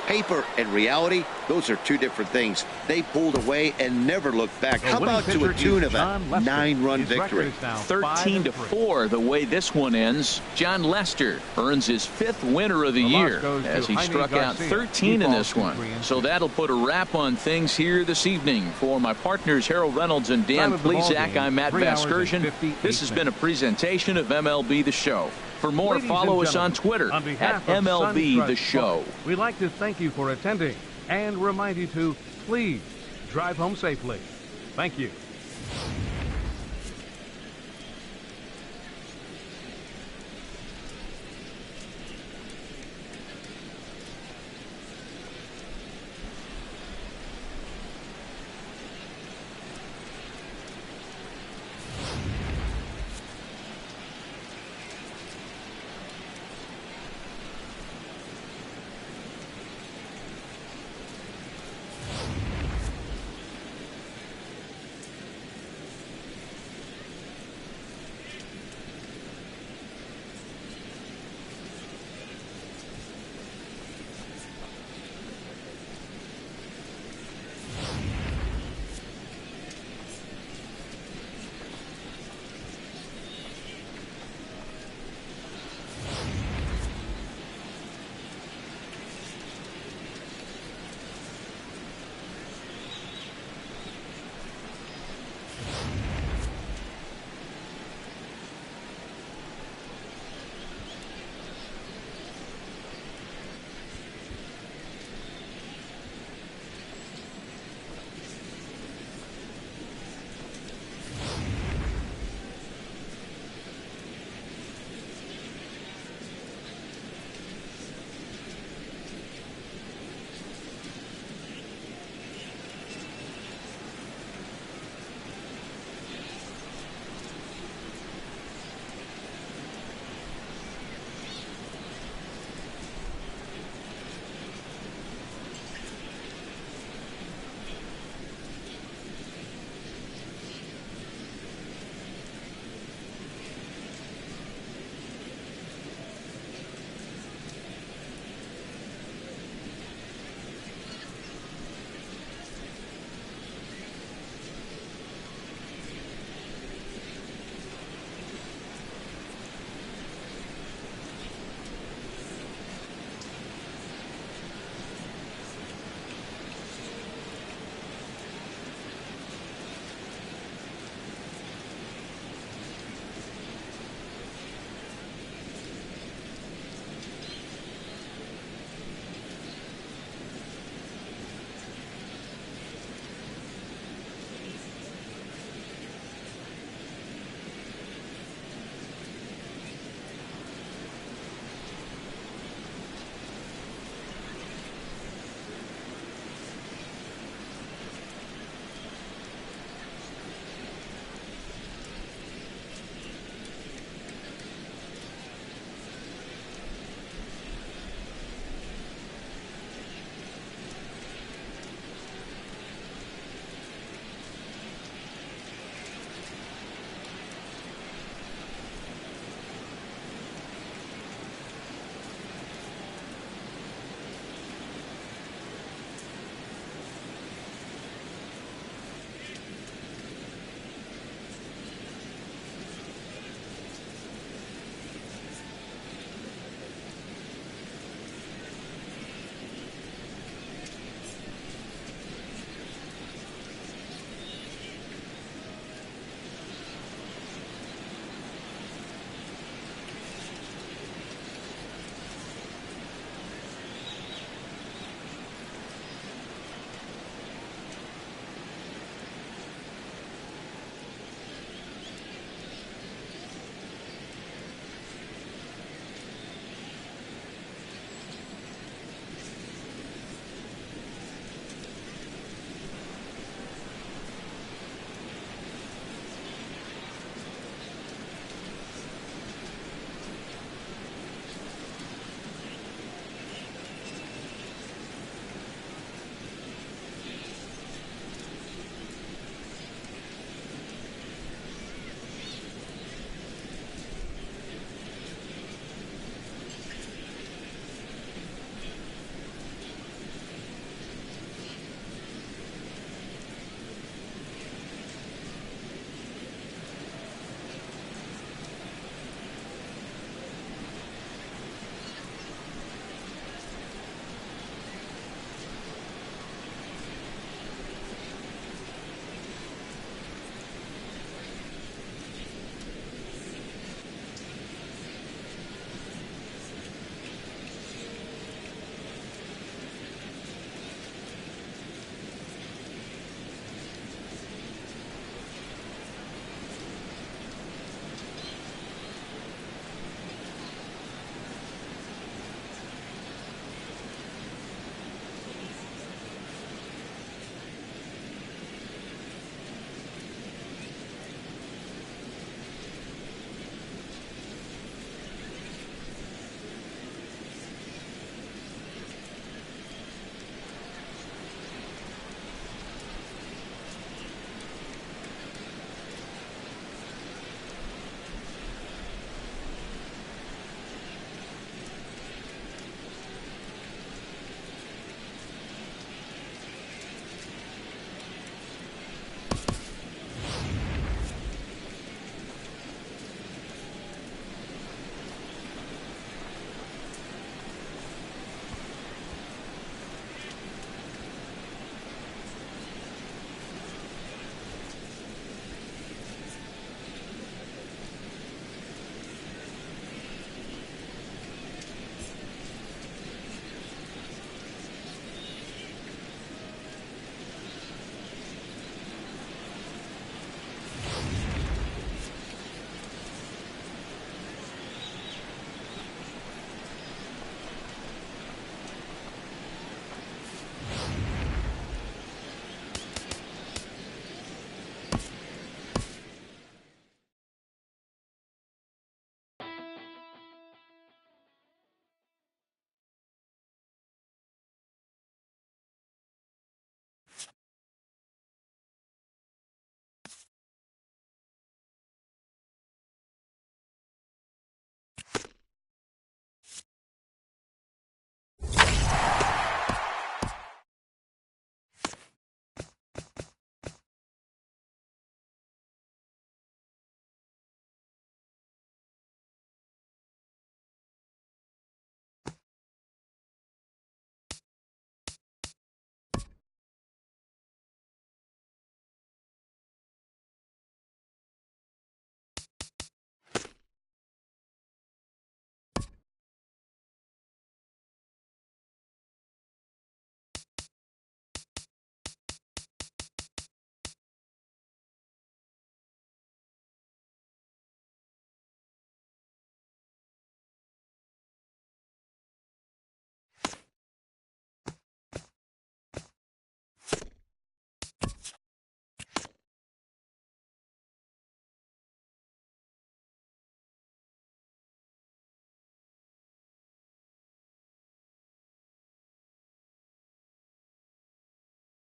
[SPEAKER 3] paper and reality, those are 2 different things. They pulled away and never looked back. How about to a tune of a 9-run victory?
[SPEAKER 1] 13-4 the way this one ends. John Lester earns his 5th winner of the year as he struck out 13 in this one. So that'll put a wrap on things here this evening. For my partners Harold Reynolds and Dan Plesac, I'm Matt Vasgersian. This has been a presentation of MLB The Show. For more, follow us on Twitter at MLB The Show.
[SPEAKER 4] We'd like to thank you for attending and remind you to please drive home safely. Thank you.